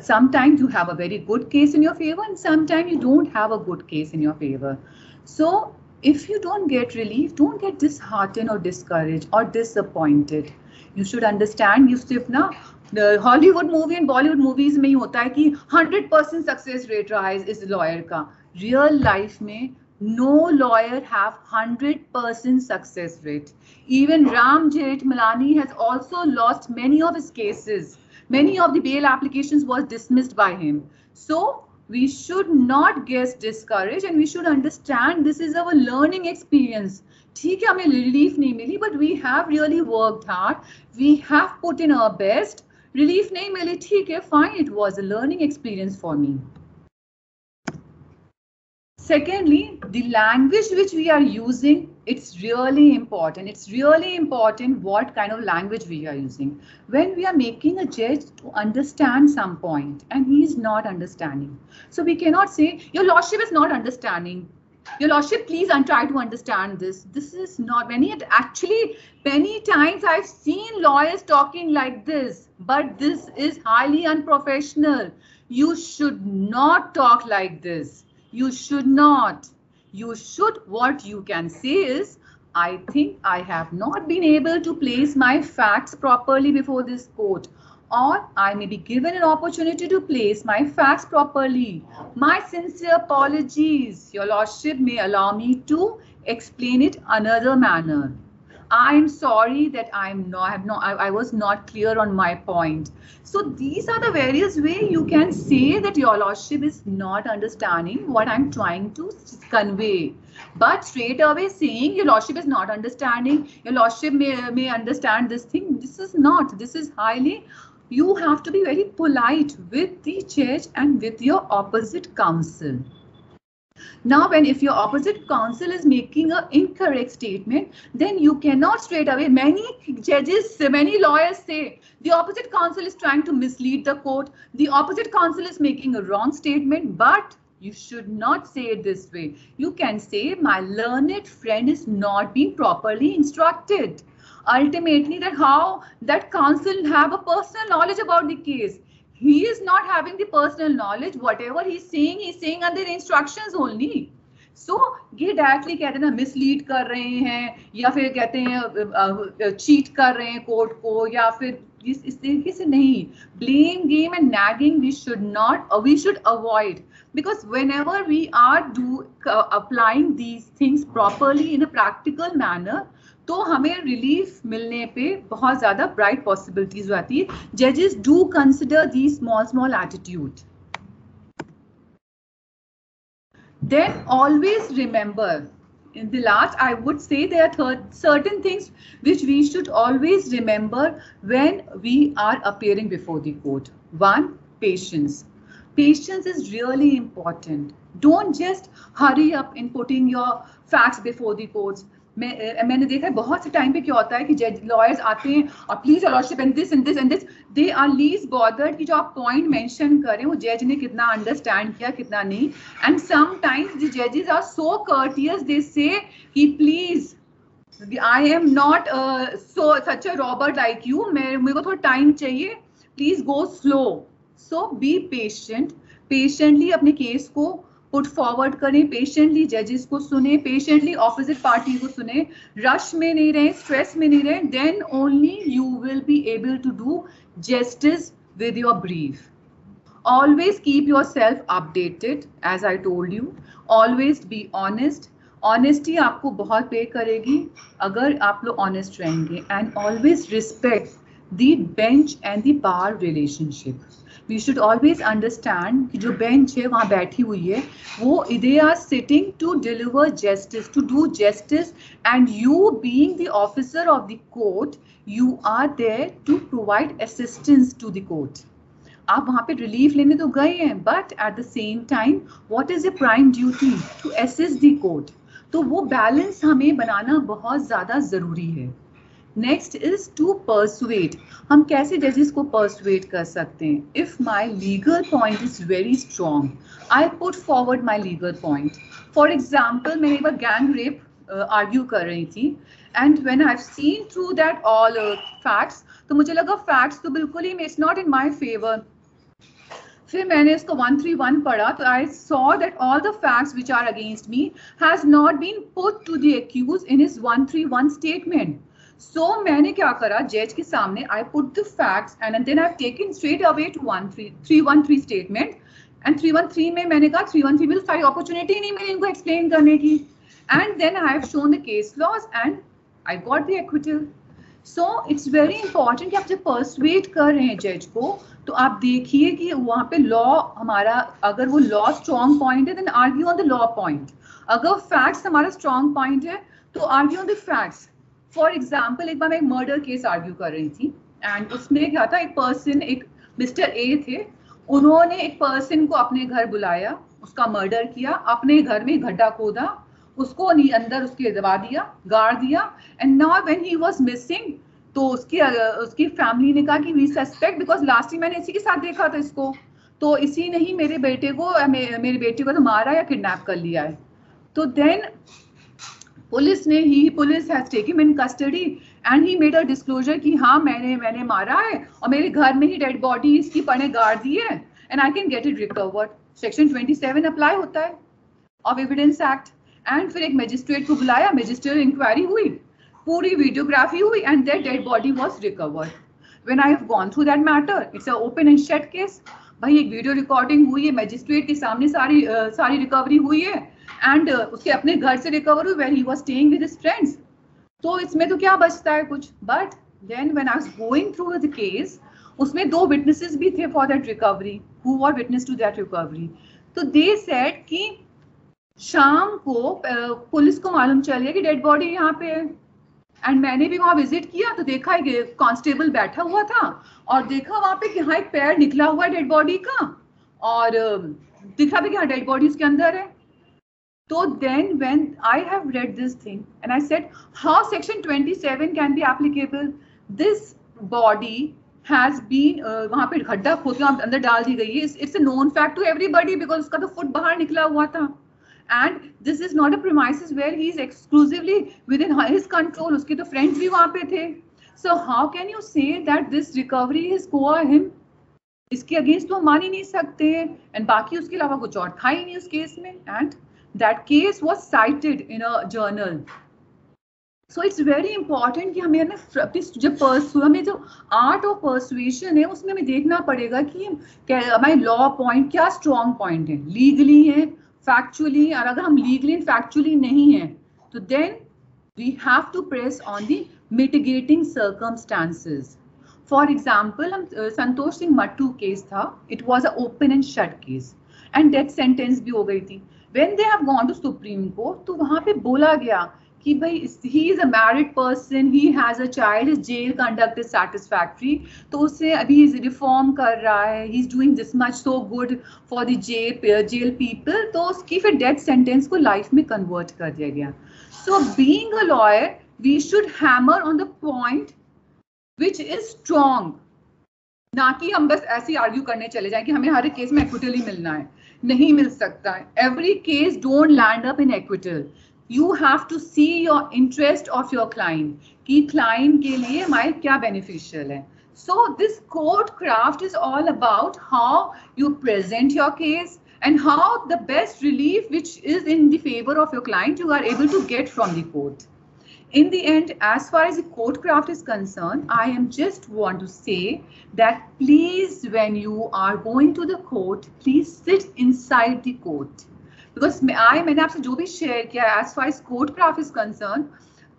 Sometimes you have a very good case in your favor and sometimes you don't have a good case in your favor. So if you don't get relief, don't get disheartened or discouraged or disappointed. You should understand, you सिर्फ ना Hollywood movie and Bollywood movies में ही होता है कि 100% success rate रहा है इस lawyer का. रियल लाइफ में no lawyer have 100% success rate. Even Ram Jethmalani has also lost many of his cases. Many of the bail applications was dismissed by him. So we should not get discouraged and we should understand this is our learning experience. ठीक है, हमें relief नहीं मिली, but we have really worked hard. We have put in our best. Relief नहीं मिली, ठीक है, fine. It was a learning experience for me. Secondly, the language which we are using, it's really important. It's really important what kind of language we are using. When we are making a judge to understand some point and he is not understanding. So we cannot say, your lordship is not understanding. Your lordship, please try to understand this. This is not, many times I've seen lawyers talking like this, but this is highly unprofessional. You should not talk like this. You should not. You should, what you can say is, I think I have not been able to place my facts properly before this court, or I may be given an opportunity to place my facts properly. My sincere apologies. Your lordship may allow me to explain it another manner. I am sorry that I was not clear on my point. So these are the various ways you can say that your lordship is not understanding what I'm trying to convey. But straight away saying your lordship is not understanding, your lordship may understand this thing. This is not. This is highly, you have to be very polite with the judge and with your opposite counsel. Now, if your opposite counsel is making an incorrect statement, then you cannot straight away. Many judges, many lawyers say the opposite counsel is trying to mislead the court. The opposite counsel is making a wrong statement, but you should not say it this way. You can say, my learned friend is not being properly instructed. Ultimately, that how that counsel have a personal knowledge about the case. he is not having the personal knowledge. Whatever he's saying under instructions only. So ये directly कहते हैं ना mislead कर रहे हैं, या फिर कहते हैं चीट कर रहे हैं कोर्ट को, या फिर इस तरीके से नहीं. Blame game and nagging we should avoid, because whenever we are applying these things properly in a practical manner, तो हमें रिलीफ मिलने पे बहुत ज्यादा ब्राइट पॉसिबिलिटीज आती है. जजेस do consider the small attitude. Then always remember, in the last I would say there are certain things which we should always remember when we are appearing before the court. One, patience. Patience is really important. Don't just hurry up in putting your facts before the courts. मैंने देखा है बहुत से time पे क्या होता है कि जज लॉयर्स आते हैं और please your lordship and this and this, they are least bothered कि जो आप पॉइंट मेंशन करें वो जज ने कितना अंडरस्टैंड किया कितना नहीं. एंड समटाइम्स द जजेस आर सो कर्टियस, दे से कि please I am not so such a Robert like you, मेरे को थोड़ा टाइम चाहिए, please go slow. So be patient. Patiently अपने केस को पुट फॉरवर्ड करें, पेशेंटली जजेस को सुने, पेशेंटली ऑपोजिट पार्टी को सुने, रश में नहीं रहे, स्ट्रेस में नहीं रहे. Then only you will be able to do justice with your brief. Always keep yourself updated as I told you. Always be honest. Honesty आपको बहुत पे करेगी अगर आप लोग ऑनेस्ट रहेंगे. And always respect the bench and the bar relationship. We should always understand कि जो bench है वहाँ बैठी हुई है वो they are sitting to deliver justice, to do justice, and you being the officer of the court, you are there to provide assistance to the court. आप वहाँ पे रिलीफ लेने तो गए हैं, but at the same time what is your prime duty? To assist the court. तो वो balance हमें बनाना बहुत ज़्यादा ज़रूरी है. Next is to persuade. हम कैसे जजेस को परसुएट कर सकते हैं? If my legal point is very strong, I put forward my legal point. For example मैंने एक बार गैंग रेप आर्ग्यू कर रही थी, and when I have seen through that all facts, तो मुझे लगा फैक्ट्स तो बिल्कुल ही it's not in my favour. फिर मैंने इसको 131 पढ़ा, तो I saw that all the facts which are against me has not been put to the accused in his 131 statement. So मैंने क्या करा, जज के सामने I put the facts and then I have taken straight away to 313 statement. And 313 में मैंने कहा 313 में तो सारी अपॉर्चुनिटी नहीं मिली इनको एक्सप्लेन करने की. And then I have shown the case laws and I got the acquittal. So it's very important कि आप जब परसुएट कर रहे हैं जज को, तो आप देखिए कि वहाँ पे लॉ हमारा, अगर वो लॉ स्ट्रॉन्ग पॉइंट है then argue on the law point. अगर फैक्ट्स हमारा स्ट्रॉन्ग पॉइंट है तो argue on the facts. For example एक बार मैं एक मर्डर केस आर्ग्यू कर रही थी, एंड उसमें क्या था, एक पर्सन, एक मिस्टर ए थे, उन्होंने एक पर्सन को अपने घर बुलाया, उसका मर्डर किया, अपने घर में गड्ढा खोदा, उसको अंदर उसके दबा दिया, गाड़ दिया. And now when he was missing, तो उसकी फैमिली ने कहा कि we suspect, because last time मैंने इसी के साथ देखा था इसको, तो इसी ने ही मेरे बेटे को तो मारा या किडनैप कर लिया है. तो then police has taken him in custody and he made a disclosure कि हाँ मैंने मारा है और मेरे घर में ही डेड बॉडी इसकी पड़े गाड़ दी है and I can get it recovered. Section 27 apply होता है ऑफ एविडेंस एक्ट. एंड फिर एक मजिस्ट्रेट को बुलाया, मजिस्ट्रेट इंक्वायरी हुई, पूरी वीडियोग्राफी हुई and that dead body was recovered. When I have gone through that matter, it's a open and shut case. भाई एक वीडियो रिकॉर्डिंग हुई है, मजिस्ट्रेट के सामने सारी रिकवरी हुई है, एंड उसके अपने घर से रिकवर हुई where he was staying with his friends. तो इसमें तो क्या बचता है कुछ. But then when I was going through the case, उसमें 2 विटनेसेस भी थे for that recovery, who were witness to that recovery. तो दे सेड कि शाम को पुलिस को मालूम चल गया कि डेड बॉडी यहाँ पे है, एंड मैंने भी वहाँ विजिट किया तो देखा कांस्टेबल बैठा हुआ था और देखा वहाँ पे कि हाँ एक पैर निकला हुआ है डेड बॉडी का, और दिखा भी कि हाँ डेड बॉडी उसके अंदर है. So then when I have read this thing and I said how section 27 can be applicable, this body has been वहाँ पे गड्ढा खोद के अंदर डाल दी गई है. It's a known fact to everybody because उसका तो फुट बाहर निकला हुआ था, and this is not a premises where he is exclusively within his control. उसके तो friends भी वहाँ पे थे. So how can you say that this recovery is co him? इसके अगेंस्ट तो हम मान ही नहीं सकते हैं, एंड बाकी उसके अलावा कुछ और था ही नहीं उस केस में, and that case was cited in a journal. So it's very important कि हमें ना जब हमें जो आर्ट ऑफ परसुएशन है उसमें हमें देखना पड़ेगा कि हमारे लॉ पॉइंट क्या स्ट्रॉन्ग पॉइंट है, लीगली है, फैक्चुअली. और अगर हम लीगली एंड फैक्चुअली नहीं है तो then we have to press on the mitigating circumstances. For example, हम संतोष सिंह मट्टू केस था, it was a open and shut case and death sentence भी हो गई थी. When they have gone to supreme court तो वहां पे बोला गया कि भाई he is a married person, he has a child, his jail conduct is satisfactory, तो उससे अभी रिफॉर्म कर रहा है, he is doing this much so good for the jail people, तो उसकी फिर डेथ सेंटेंस को लाइफ में कन्वर्ट कर दिया गया. So being a lawyer we should hammer on the point which is strong, ना कि हम बस ऐसे ही आर्ग्यू करने चले जाएं कि हमें हर एक केस में एक्विटल ही मिलना है. नहीं मिल सकता है. Every case don't land up in acquittal. You have to see your interest of your client, कि client के लिए हमारे क्या beneficial है. So this court craft is all about how you present your case and how the best relief which is in the favor of your client you are able to get from the court. In the end, as far as the court craft is concerned, I am just want to say that please, when you are going to the court, please sit inside the court. Because मैंने आपसे जो भी share किया as far as court craft is concerned,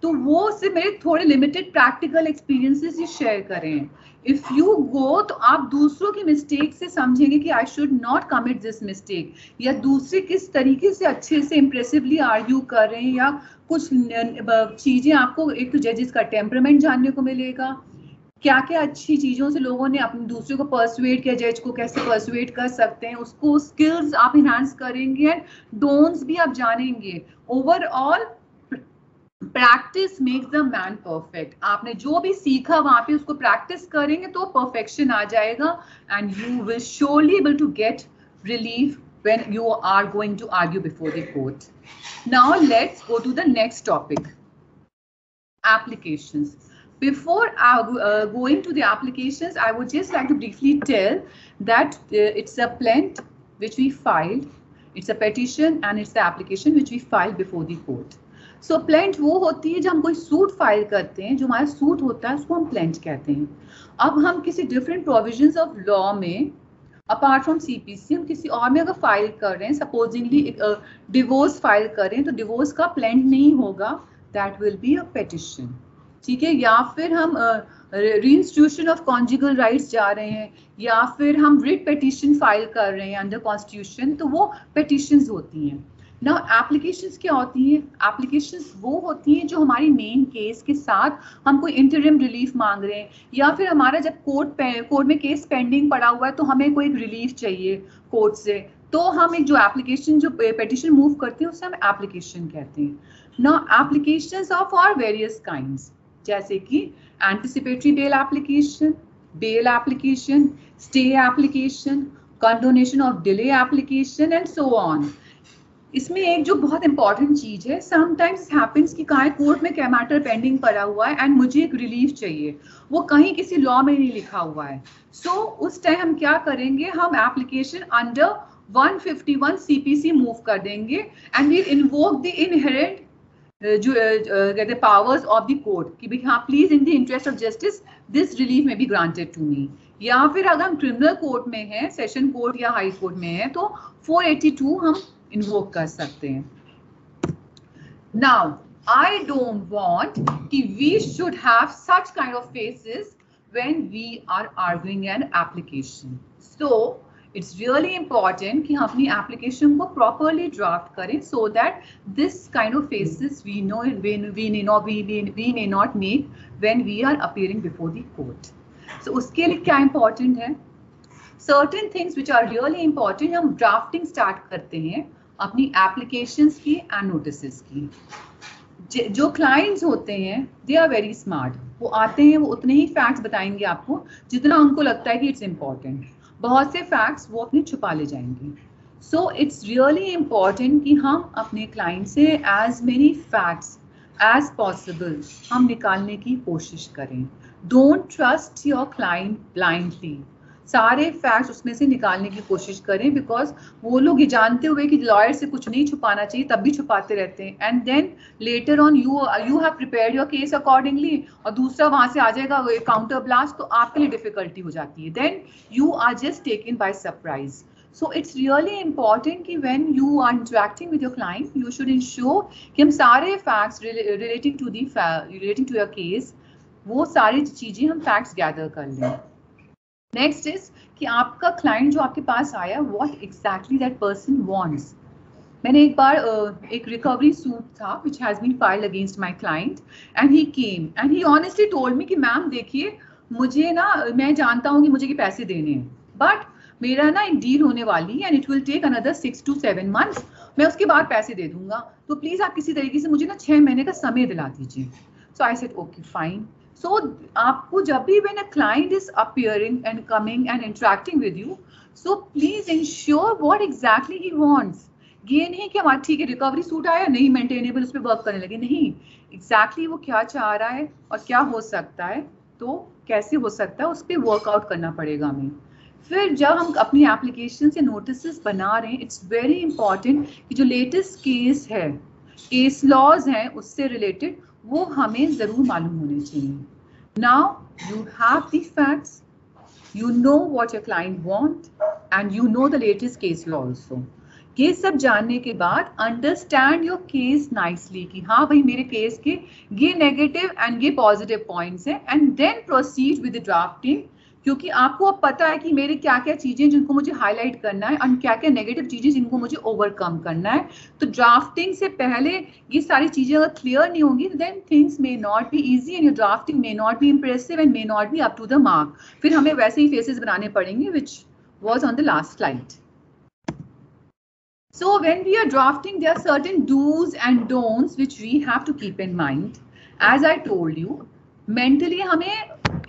तो वो सिर्फ मेरे थोड़े लिमिटेड प्रैक्टिकल एक्सपीरियंसेस ही शेयर करे हैं. इफ यू गो तो आप दूसरों की मिस्टेक से समझेंगे कि I should not commit this mistake, या दूसरे किस तरीके से अच्छे से इम्प्रेसिवली आर्ग्यू कर रहे हैं, या कुछ चीजें आपको एक तो जजेस का टेम्परामेंट जानने को मिलेगा, क्या क्या अच्छी चीजों से लोगों ने अपने दूसरे को परसुएट किया, जज को कैसे परसुएट कर सकते हैं, उसको स्किल्स आप इनहांस करेंगे एंड डोंट्स भी आप जानेंगे. Overall practice makes the man perfect. आपने जो भी सीखा वहां पे उसको प्रैक्टिस करेंगे तो परफेक्शन आ जाएगा and you will surely able to get relief when you are going to argue before the court. Now let's go to the next topic, applications. Before going to the applications, I would just like to briefly tell that it's a plaint which we filed, it's a petition and it's the application which we filed before the court. So plaint वो होती है जब हम कोई suit file करते हैं, जो हमारा सूट होता है उसको हम plaint कहते हैं. अब हम किसी डिफरेंट प्रोविजंस ऑफ लॉ में अपार्ट फ्रॉम सीपीसी हम किसी और में अगर फाइल कर रहे हैं, सपोजिंगली डिवोर्स फाइल कर रहे हैं, तो डिवोर्स का प्लेंट नहीं होगा, that will be a petition. ठीक है. या फिर हम रीइंस्टीट्यूशन ऑफ कॉन्जुगल राइट्स जा रहे हैं, या फिर हम रिट पेटिशन फाइल कर रहे हैं अंडर कॉन्स्टिट्यूशन, तो वो पेटिशंस होती हैं. नाउ एप्लीकेशंस क्या होती हैं? एप्लीकेशंस वो होती हैं जो हमारी मेन केस के साथ हम कोई इंटरिम रिलीफ मांग रहे हैं, या फिर हमारा जब कोर्ट में केस पेंडिंग पड़ा हुआ है तो हमें कोई रिलीफ चाहिए कोर्ट से, तो हम एक जो एप्लीकेशन जो पेटिशन मूव करते हैं उसे हम एप्लीकेशन कहते हैं. Now applications of are various kinds, जैसे कि anticipatory bail application, stay application, condonation of delay application and so on. इसमें एक जो बहुत इंपॉर्टेंट चीज है, समटाइम्स हैपेंस कि कहीं कोर्ट में क्या मैटर पेंडिंग पड़ा हुआ है एंड मुझे एक रिलीफ चाहिए, वो कहीं किसी लॉ में नहीं लिखा हुआ है. सो उस टाइम हम क्या करेंगे, हम एप्लीकेशन अंडर 151 सीपीसी मूव कर देंगे and we invoke the inherent जो कहते हैं पावर्स ऑफ द कोर्ट कि भाई हाँ please in the interest of justice this relief may be granted to me. या फिर अगर हम क्रिमिनल कोर्ट में हैं, सेशन कोर्ट या हाई कोर्ट में हैं, तो 482 हम इन्वोक कर सकते हैं. नाउ आई डोंट वांट कि we should have such kind of faces when we are arguing an application. So it's really important कि हम अपनी एप्लीकेशन को प्रॉपरली ड्राफ्ट करें so that this kind of faces we may not make when we are appearing before the court. So उसके लिए क्या important है, certain things which are really important. हम ड्राफ्टिंग स्टार्ट करते हैं अपनी एप्लीकेशंस की एंड नोटिसेस की. जो क्लाइंट्स होते हैं दे आर वेरी स्मार्ट, वो आते हैं वो उतने ही फैक्ट्स बताएंगे आपको जितना उनको लगता है कि इट्स इम्पॉर्टेंट. बहुत से फैक्ट्स वो अपने छुपा ले जाएंगे. सो इट्स रियली इम्पॉर्टेंट कि हम अपने क्लाइंट से as many facts as possible हम निकालने की कोशिश करें. Don't trust your client blindly. सारे फैक्ट्स उसमें से निकालने की कोशिश करें, बिकॉज वो लोग ये जानते हुए कि लॉयर से कुछ नहीं छुपाना चाहिए तब भी छुपाते रहते हैं, and then later on you have prepared your case accordingly और दूसरा वहां से आ जाएगा काउंटर ब्लास्ट, तो आपके लिए डिफिकल्टी हो जाती है, then you are just taken by surprise. So it's really important कि when you are interacting with your client, you should ensure कि हम सारे facts relating to your case, वो सारी चीजें हम facts gather कर लें. Next is कि आपका client जो आपके पास आया, what exactly that person wants. मैंने एक बार एक recovery suit था which has been filed against my client, and he came and he honestly told me कि मैम देखिए मुझे ना, मैं जानता हूँ कि मुझे ये पैसे देने हैं, बट मेरा ना एक डील होने वाली है and it will take another 6 to 7 months, मैं उसके बाद पैसे दे दूंगा, तो प्लीज आप किसी तरीके से मुझे ना 6 महीने का समय दिला दीजिए. सो आई सेड ओके फाइन. सो आपको जब भी when a client is appearing and coming and interacting with you, so please ensure what exactly he wants. ये नहीं कि हमारा ठीक है रिकवरी सूट आया, नहीं मेंटेनेबल, उस पर वर्क करने लगे, नहीं, एग्जैक्टली वो क्या चाह रहा है और क्या हो सकता है, तो कैसे हो सकता है, उस पर वर्कआउट करना पड़ेगा हमें. फिर जब हम अपनी एप्लीकेशन से नोटिस बना रहे हैं, इट्स वेरी इंपॉर्टेंट कि जो लेटेस्ट केस है, केस लॉज हैं उससे रिलेटेड, वो हमें जरूर मालूम होने चाहिए. Now you have the facts, you know what your client want and you know the latest case law also. ये सब जानने के बाद अंडरस्टैंड योर केस नाइसली कि हाँ भाई मेरे केस के ये नेगेटिव एंड ये पॉजिटिव पॉइंट्स हैं, and then proceed with the drafting, क्योंकि आपको अब पता है कि मेरे क्या क्या चीजें जिनको मुझे हाईलाइट करना है और क्या क्या नेगेटिव चीजें जिनको मुझे ओवरकम करना है. तो ड्राफ्टिंग से पहले ये सारी चीजें अगर क्लियर नहीं होंगी, then things may not be easy and your drafting may not be impressive and may not be up to the mark. फिर हमें वैसे ही फेसेस बनाने पड़ेंगे which was on the last slide. So when we are drafting, there are certain do's and don'ts which we have to keep in mind. As I told you, mentally हमें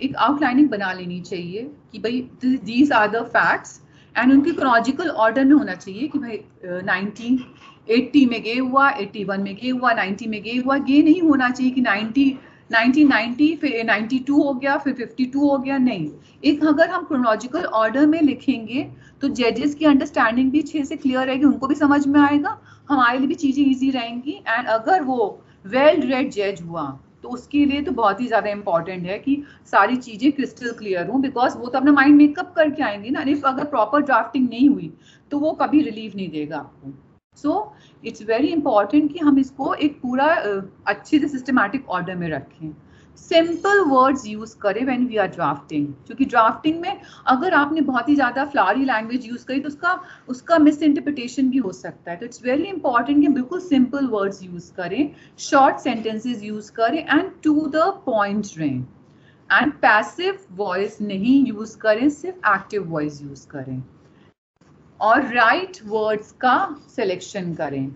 एक outlining बना लेनी चाहिए कि भाई these are the facts, and उनकी chronological order में होना चाहिए कि भाई 1980 में ये हुआ, 81 में ये हुआ, 90 में ये हुआ. ये नहीं होना चाहिए कि 1990 फिर 92 हो गया, फिर 52 हो गया. नहीं, एक अगर हम क्रोनोलॉजिकल ऑर्डर में लिखेंगे तो जजेस की अंडरस्टैंडिंग भी अच्छे से क्लियर रहेगी, उनको भी समझ में आएगा, हमारे लिए भी चीजें इजी रहेंगी. एंड अगर वो वेल रेड जज हुआ तो उसके लिए तो बहुत ही ज्यादा इंपॉर्टेंट है कि सारी चीजें क्रिस्टल क्लियर हों, बिकॉज वो तो अपना माइंड मेकअप करके आएंगे ना. इफ अगर प्रॉपर ड्राफ्टिंग नहीं हुई तो वो कभी रिलीफ नहीं देगा आपको. सो इट्स वेरी इंपॉर्टेंट कि हम इसको एक पूरा अच्छे से सिस्टमैटिक ऑर्डर में रखें. सिंपल वर्ड्स यूज करें व्हेन वी आर ड्राफ्टिंग, क्योंकि ड्राफ्टिंग में अगर आपने बहुत ही ज्यादा फ्लावरी लैंग्वेज यूज करी तो उसका मिस इंटरप्रिटेशन भी हो सकता है. तो इट्स वेरी इंपॉर्टेंट कि बिल्कुल सिंपल वर्ड्स यूज करें, शॉर्ट सेंटेंसेस यूज करें एंड टू द पॉइंट रहें. एंड पैसिव वॉइस नहीं यूज करें, सिर्फ एक्टिव वॉइस यूज करें, और राइट वर्ड्स का सिलेक्शन करें.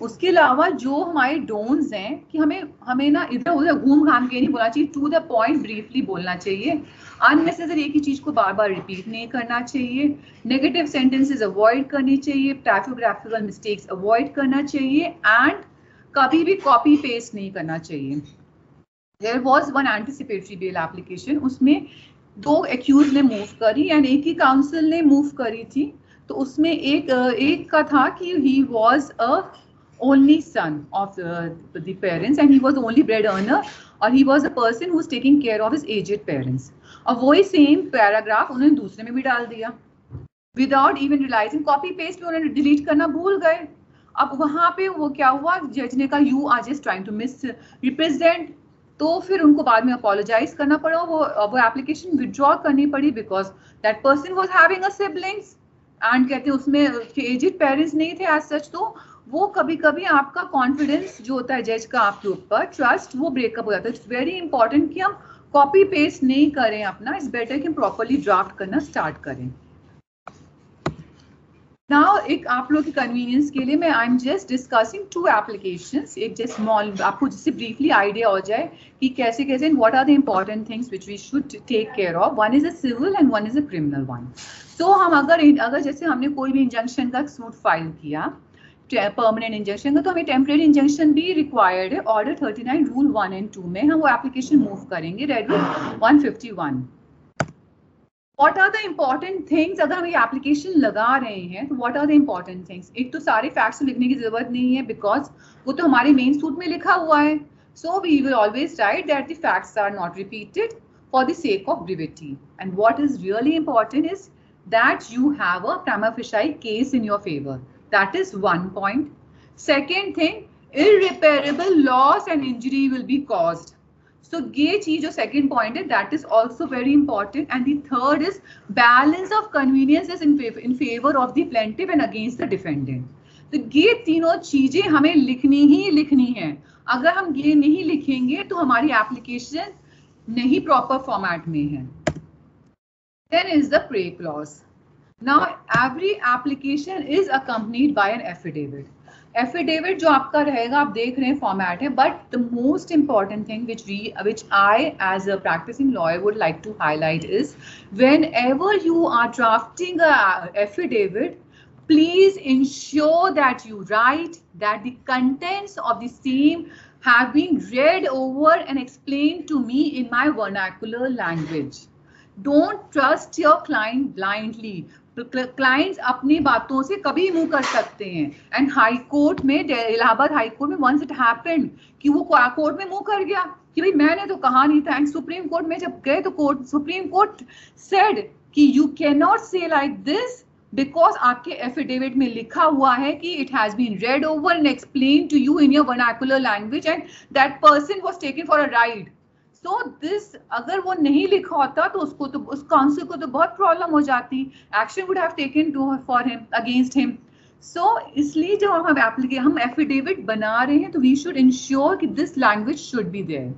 उसके अलावा जो हमारे डोंट्स हैं कि हमें ना इधर उधर घूम घाम के नहीं बोलना चाहिए, टू द पॉइंट ब्रीफली बोलना चाहिए. अननेसेसरी एक ही चीज को बार बार रिपीट नहीं करना चाहिए. नेगेटिव सेंटेंसेस अवॉइड करनी चाहिए, टाइपोग्राफिकल मिस्टेक्स अवॉइड करना चाहिए, एंड कभी भी कॉपी पेस्ट नहीं करना चाहिए. There was one anticipatory bail application, उसमें 2 एक्यूज ने मूव करी एंड एक ही काउंसिल ने मूव करी थी. तो उसमें एक का था कि he was a only son of the parents and he was the only bread earner, or he was a person who was taking care of his aged parents. और वही सेम पैराग्राफ उन्होंने दूसरे में भी डाल दिया without even realizing. Copy paste में उन्होंने डिलीट करना भूल गए. अब वहां पे वो क्या हुआ, जज ने कहा you are just trying to misrepresent, तो फिर उनको बाद में अपोलोजाइज करना पड़ा, वो एप्लीकेशन विड्रॉ करनी पड़ी because that person was having a siblings and कहते हैं उसमें एजेड पेरेंट्स नहीं थे एज सच. तो वो कभी कभी आपका कॉन्फिडेंस जो होता है जज का आपके ऊपर, ट्रस्ट, वो ब्रेकअप हो जाता है. इट्स वेरी इंपॉर्टेंट कि हम कॉपी पेस्ट नहीं करें अपना. इट्स बेटर कि हम प्रॉपरली ड्राफ्ट करना स्टार्ट करें. नाउ एक आप लोग की कन्वीनियंस के लिए मैं I am just discussing 2 applications. एक जस्ट स्मॉल, आपको जिससे ब्रीफली आइडिया हो जाए कि कैसे कैसे and what are the important things which we should take care of. One is a civil and one is a criminal one. So हम अगर जैसे हमने कोई भी इंजंक्शन का सूट फाइल किया, परमानेंट इंजंक्शन का, तो हमें टेम्परेरी इंजंक्शन भी रिक्वायर्ड है. ऑर्डर 39 रूल 1 and 2 में हम वो एप्लीकेशन मूव करेंगे, red rule 151. What are the important things? अगर हम ये एप्लीकेशन लगा रहे हैं तो what are the important things? एक तो सारे फैक्ट्स लिखने की जरूरत नहीं है बिकॉज वो तो हमारे मेन सूट में लिखा हुआ है. So we will always write that the facts are not repeated for the sake of brevity. And what is really important is that you have a prima facie case in your favor. That is one point. Second thing, irreparable loss and injury will be caused. So ये चीज जो second point है, that is also very important. And the third is balance of convenience is in favor of the plaintiff and against the defendant. तो ये तीनों चीजें हमें लिखनी ही लिखनी है. अगर हम ये नहीं लिखेंगे तो हमारी एप्लीकेशन नहीं प्रॉपर फॉर्मेट में है. Then is the pre clause. Now every application is accompanied by an affidavit. Affidavit जो आपका रहेगा, आप देख रहे हैं फॉर्मेट है, but the most important thing which I as a practicing lawyer would like to highlight is whenever you are drafting a affidavit, please ensure that you write that the contents of the same have been read over and explained to me in my vernacular language. Don't trust your client blindly. Clients अपनी बातों से कभी मुंह कर सकते हैं. And high court में, Allahabad high court में वंस इट हैपेंड कि वो कोर्ट में मुंह कर गया कि भाई मैंने तो कहा नहीं था. एंड सुप्रीम कोर्ट में जब गए तो सुप्रीम कोर्ट सेड कि you can not say like this because आपके एफिडेविट में लिखा हुआ है कि it has been read over and explain to you in your vernacular language and that person was taken for a ride. So this अगर वो नहीं लिखा होता तो उसको तो उस काउंसिल को तो बहुत प्रॉब्लम हो जाती. Action would have taken for him against him. So इसलिए जब हम एफिडेविट बना रहे हैं तो वी शुड इंश्योर कि this language should be there.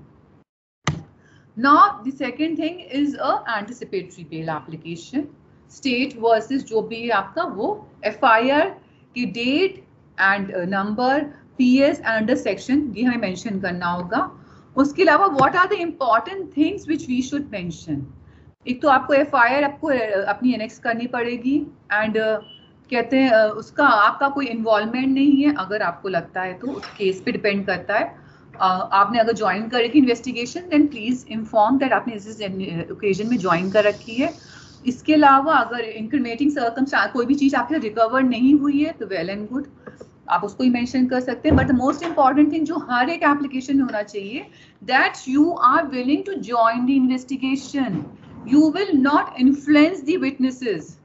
Now the second thing is a anticipatory bail application. State versus जो भी है आपका वो एफआईआर की date and number, PS and under section ये हमें मेंशन करना होगा. उसके अलावा what are the important things which we should mention. एक तो आपको एफआईआर आपको अपनी एनेक्स करनी पड़ेगी एंड कहते हैं उसका आपका कोई इन्वॉल्वमेंट नहीं है. अगर आपको लगता है तो उस केस पे डिपेंड करता है. आपने अगर ज्वाइन करेगी investigation then please inform that आपने इस ओकेजन में ज्वाइन कर रखी है. इसके अलावा अगर इंक्रिमेटिंग सर्कमस्टांस कोई भी चीज आपसे रिकवर नहीं हुई है तो वेल एंड गुड, आप उसको ही मेंशन कर सकते हैं. But the most important thing जो हर एक एप्लीकेशन में होना चाहिए that you are willing to join the investigation. You will not influence the witnesses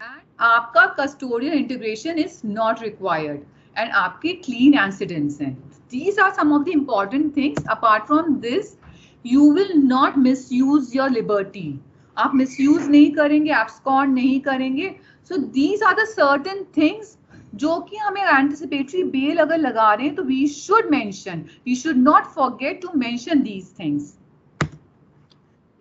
and आपका custodial integration is not required and आपके क्लीन इंसिडेंट्स हैं. These are some of the important things. Apart from this you will not misuse your liberty. आप misuse नहीं करेंगे, abscond नहीं करेंगे. So these are the certain things जो कि हमें एंटिसिपेटरी बेल अगर लगा रहे हैं तो we should mention, we should not forget to mention these things.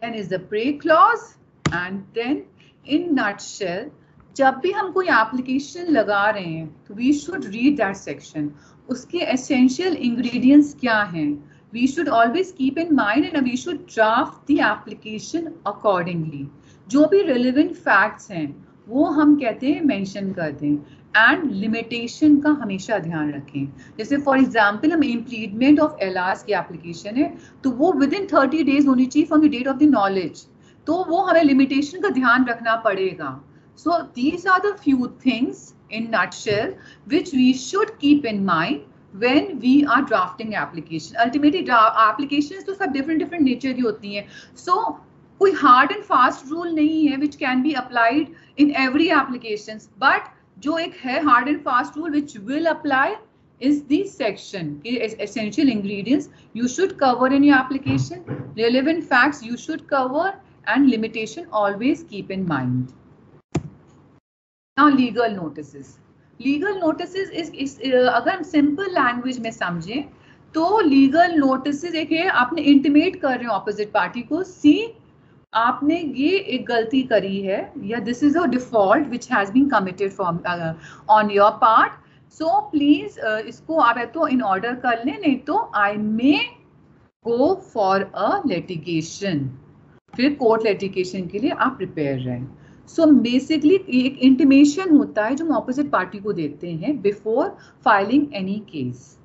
Then is the prayer clause and then in nutshell जब भी हम कोई एप्लीकेशन लगा रहे हैं तो we should read that section. उसके एसेंशियल इंग्रेडिएंट्स क्या हैं we should always keep in mind and we should draft the application accordingly. जो भी रिलेवेंट फैक्ट्स हैं वो हम कहते हैं मेंशन कर दें एंड लिमिटेशन का हमेशा ध्यान रखें. जैसे फॉर एग्जांपल हम इम्प्लीडमेंट ऑफ एलआरस की एप्लीकेशन है तो वो विद इन 30 डेज होनी चाहिए from the date of the knowledge. तो वो हमें लिमिटेशन का ध्यान रखना पड़ेगा. So these are the few things in nutshell which we should keep in mind when we are drafting application. Ultimately applications तो सब different नेचर की होती हैं. So कोई हार्ड एंड फास्ट रूल नहीं है which can be applied in every applications. But जो एक है hard and fast rule which will apply is the section essential ingredients you should cover in your application, relevant facts you should cover and limitation always keep in mind. Now legal notices. Legal notices इस अगर हम simple language में समझें तो legal notices एक है आपने intimate कर रहे हो ऑपोजिट पार्टी को सी आपने ये एक गलती करी है या this is a default which has been committed from on your part. So please इसको आप तो इन ऑर्डर कर लें, नहीं तो I may go for a litigation. फिर कोर्ट लिटिगेशन के लिए आप प्रिपेयर रहें. सो बेसिकली एक इंटीमेशन होता है जो हम ऑपोजिट पार्टी को देते हैं before filing any case.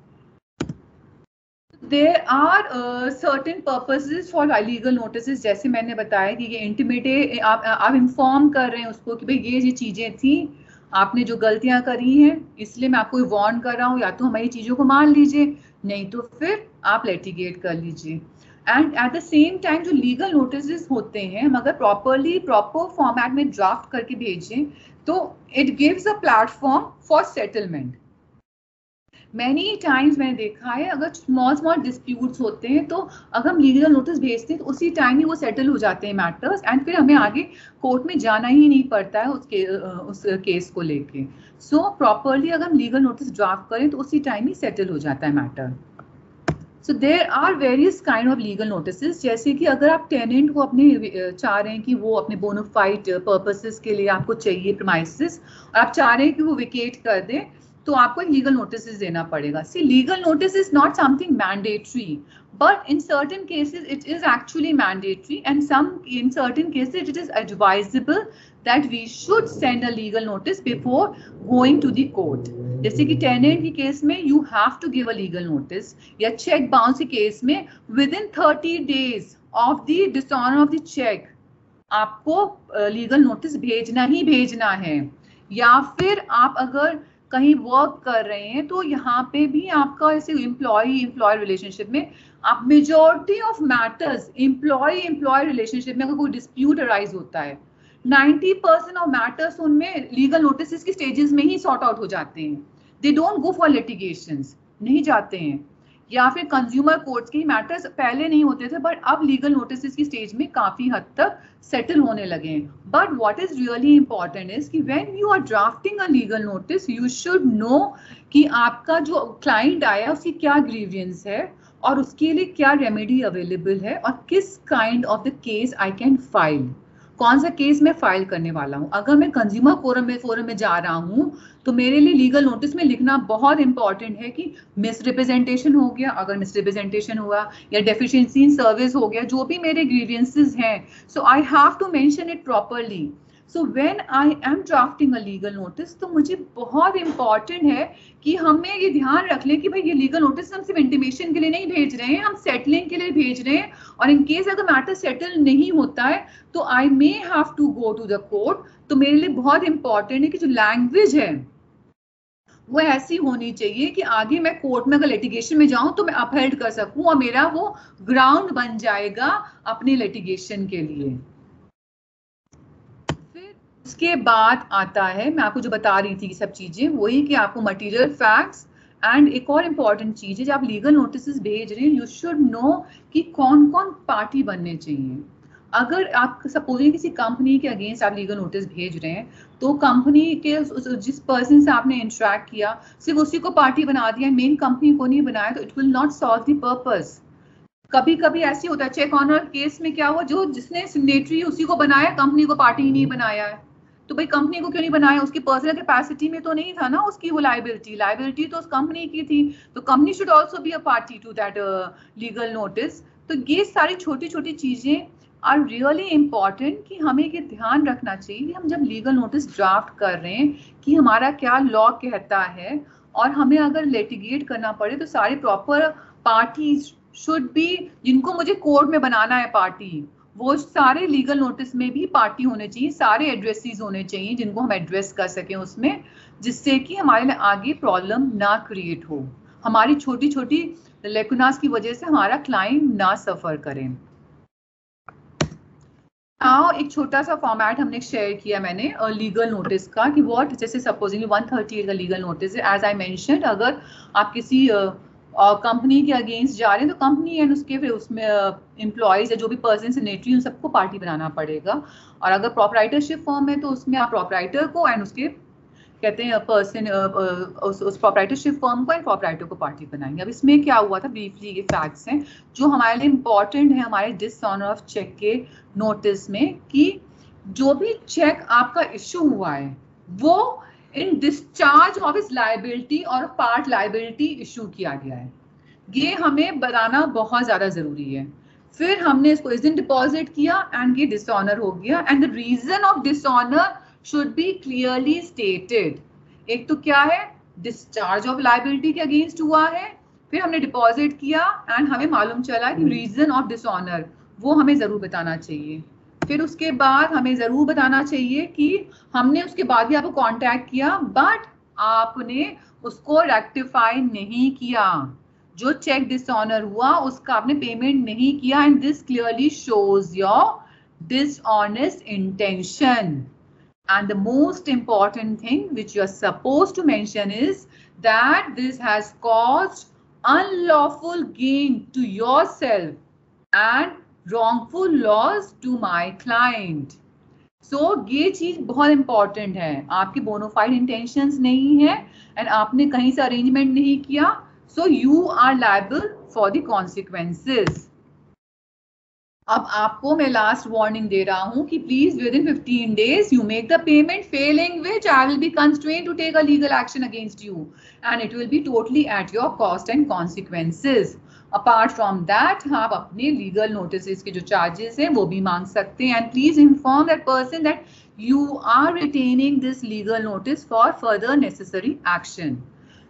There are certain purposes for illegal notices, जैसे मैंने बताया कि ये इंटिमेट आप इन्फॉर्म कर रहे हैं उसको कि भाई ये चीजें थी, आपने जो गलतियां करी हैं इसलिए मैं आपको वार्न कर रहा हूँ, या तो हमारी चीजों को मान लीजिए नहीं तो फिर आप लिटिगेट कर लीजिए। And at the same time जो लीगल नोटिस होते हैं हम अगर प्रॉपर फॉर्मेट में ड्राफ्ट करके भेजें तो it gives a platform for settlement. Many times मैंने देखा है अगर स्मॉल डिस्प्यूट्स होते हैं तो अगर हम लीगल नोटिस भेजते हैं तो उसी टाइम ही वो सेटल हो जाते हैं मैटर्स, एंड फिर हमें आगे कोर्ट में जाना ही नहीं पड़ता है उस केस को लेके। सो प्रॉपरली अगर हम लीगल नोटिस ड्राफ्ट करें तो उसी टाइम ही सेटल हो जाता है matter. So there are various kind of legal notice, जैसे कि अगर आप टेनेंट को अपने चाह रहे हैं कि वो अपने बोनाफाइड पर्पसेस के लिए आपको चाहिए प्रीमाइसेस और आप चाह रहे हैं कि वो विकेट कर दें तो आपको एक लीगल नोटिस देना पड़ेगा। See legal notice is not something mandatory, but in certain cases it is actually mandatory, and in certain cases it is advisable that we should send a legal notice before going to the court. जैसे कि tenant की case में you have to give a legal notice, या cheque bounce की case में within 30 days of the dishonor of the check आपको legal notice भेजना ही भेजना है। या फिर आप अगर कहीं वर्क कर रहे हैं तो यहाँ पे भी आपका ऐसे एम्प्लॉय रिलेशनशिप में आप majority of matters employ relationship में अगर कोई डिस्प्यूट अराइज होता है 90% ऑफ मैटर्स उनमें लीगल नोटिस की स्टेजेस में ही सॉर्ट आउट हो जाते हैं। They don't go for litigations, नहीं जाते हैं। या फिर कंज्यूमर कोर्ट्स के मैटर्स पहले नहीं होते थे बट अब लीगल नोटिस की स्टेज में काफी हद तक सेटल होने लगे हैं। But what is really important is कि when you are drafting a legal notice you should know कि आपका जो क्लाइंट आया उसकी क्या ग्रीवियंस है और उसके लिए क्या रेमेडी अवेलेबल है और किस kind of the case I can file, कौन सा केस मैं फाइल करने वाला हूं। अगर मैं कंज्यूमर फोरम में जा रहा हूं तो मेरे लिए लीगल नोटिस में लिखना बहुत इंपॉर्टेंट है कि मिसरिप्रेजेंटेशन हो गया, अगर मिसरिप्रेजेंटेशन हुआ या डेफिशिएंसी इन सर्विस हो गया, जो भी मेरे ग्रीवियंसेस हैं, so I have to mention it properly. So when I am drafting a legal notice तो मुझे बहुत इंपॉर्टेंट है कि हमें ये ध्यान रख लें कि भाई ये लीगल नोटिस हम सिर्फ इंटीमेशन के लिए नहीं भेज रहे हैं, हम सेटलिंग के लिए भेज रहे हैं। और इन केस अगर मैटर सेटल नहीं होता है तो I may have to go to the court. तो मेरे लिए बहुत इंपॉर्टेंट है कि जो लैंग्वेज है वो ऐसी होनी चाहिए कि आगे मैं कोर्ट में अगर लिटिगेशन में जाऊं तो मैं अपहेल्ड कर सकूं और मेरा वो ग्राउंड बन जाएगा अपने लिटिगेशन के लिए। फिर उसके बाद आता है, मैं आपको जो बता रही थी सब चीजें वही कि आपको मटेरियल फैक्ट्स एंड एक और इम्पॉर्टेंट चीज है जब आप लीगल नोटिस भेज रहे हैं यू शुड नो कि कौन कौन पार्टी बनने चाहिए। अगर आप सपोजिंग किसी कंपनी के अगेंस्ट आप लीगल नोटिस भेज रहे हैं तो कंपनी के जिस पर्सन से आपने इंटरेक्ट किया सिर्फ उसी को पार्टी बना दिया, मेन कंपनी को नहीं बनाया, तो it will not solve the purpose. कभी कभी ऐसे होता है चेक ऑनर केस में क्या हुआ, जो जिसने सिग्नेटरी उसी को बनाया, कंपनी को पार्टी ही नहीं बनाया है। तो भाई कंपनी को क्यों नहीं बनाया, उसकी पर्सनल कैपेसिटी में तो नहीं था ना उसकी वो लाइबिलिटी तो उस कंपनी की थी, तो company should also be a party to that legal notice. तो ये सारी छोटी छोटी चीजें आर रियली इम्पॉर्टेंट कि हमें ये ध्यान रखना चाहिए कि हम जब लीगल नोटिस ड्राफ्ट कर रहे हैं कि हमारा क्या लॉ कहता है, और हमें अगर लिटिगेट करना पड़े तो सारी प्रॉपर पार्टीज शुड बी, जिनको मुझे कोर्ट में बनाना है पार्टी, वो सारे लीगल नोटिस में भी पार्टी होने चाहिए, सारे एड्रेसेस होने चाहिए जिनको हम एड्रेस कर सकें उसमें, जिससे कि हमारे लिए आगे प्रॉब्लम ना क्रिएट हो, हमारी छोटी छोटी लेकुनास की वजह से हमारा क्लाइंट ना सफर करें। एक छोटा सा फॉर्मेट हमने शेयर किया मैंने लीगल नोटिस का कि व्हाट, जैसे सपोजिंग 138 का लीगल नोटिस है, एज आई मेंशन्ड अगर आप किसी कंपनी के अगेंस्ट जा रहे हैं तो कंपनी एंड उसके फिर उसमें एम्प्लॉयज या जो भी पर्सन सिग्नेटरी उन सबको पार्टी बनाना पड़ेगा। और अगर प्रोपराइटरशिप फॉर्म है तो उसमें आप प्रोपराइटर को एंड उसके कहते हैं पर्सन उस प्रोपराइटरशिप फर्म को एंड प्रोपराइटर को पार्टी बनाएंगे। अब इसमें क्या हुआ था, ब्रीफली ये फैक्ट्स हैं जो हमारे लिए इंपॉर्टेंट है हमारे डिसऑनर ऑफ चेक के नोटिस में, कि जो भी चेक आपका इश्यू हुआ है वो इन डिस्चार्ज ऑफ इस लायबिलिटी और पार्ट लायबिलिटी इश्यू किया गया है, ये हमें बताना बहुत ज्यादा जरूरी है। फिर हमने इसको इस दिन डिपॉजिट किया एंड ये डिसऑनर हो गया, and the reason of dishonour should be clearly stated। एक तो क्या है, डिस्चार्ज ऑफ लायबिलिटी के अगेंस्ट हुआ है, फिर हमने डिपॉजिट किया एंड हमें मालूम चला कि रीजन ऑफ डिसऑनर वो हमें जरूर बताना चाहिए। फिर उसके बाद हमें जरूर बताना चाहिए कि हमने उसके बाद भी आपको कांटेक्ट किया बट आपने उसको रेक्टिफाई नहीं किया, जो चेक डिसऑनर हुआ उसका आपने पेमेंट नहीं किया, and this clearly shows your dishonest intention. And the most important thing which you are supposed to mention is that this has caused unlawful gain to yourself and wrongful loss to my client. So ये चीज बहुत important है, आपकी bona fide intentions नहीं है and आपने कहीं से अरेंजमेंट नहीं किया, so you are liable for the consequences. अब आपको मैं लास्ट वार्निंग दे रहा हूं कि please within 15 days you make the payment, failing which I will be constrained to take a legal action against you and it will be totally at your cost and consequences. Apart from that आप अपने legal notice के जो charges हैं वो भी मांग सकते हैं, and please inform that person that you are retaining this legal notice for further necessary action.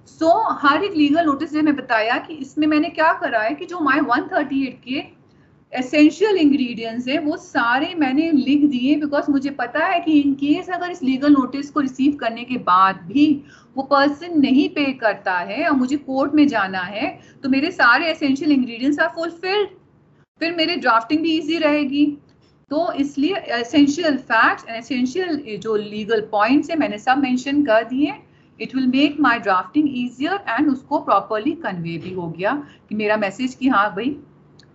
So हर एक लीगल नोटिस में बताया कि इसमें मैंने क्या करा है कि जो माय 138 के एसेंशियल इंग्रेडिएंट्स हैं वो सारे मैंने लिख दिए, बिकॉज मुझे पता है कि इन केस अगर इस लीगल नोटिस को रिसीव करने के बाद भी वो पर्सन नहीं पे करता है और मुझे कोर्ट में जाना है तो मेरे सारे एसेंशियल इंग्रेडिएंट्स आर फुलफिल्ड, फिर मेरे ड्राफ्टिंग भी इजी रहेगी। तो इसलिए एसेंशियल फैक्ट्स एंड एसेंशियल जो लीगल पॉइंट्स है मैंने सब मेंशन कर दिए। It will make my drafting easier and उसको प्रॉपरली कन्वे भी हो गया कि मेरा मैसेज कि हाँ भाई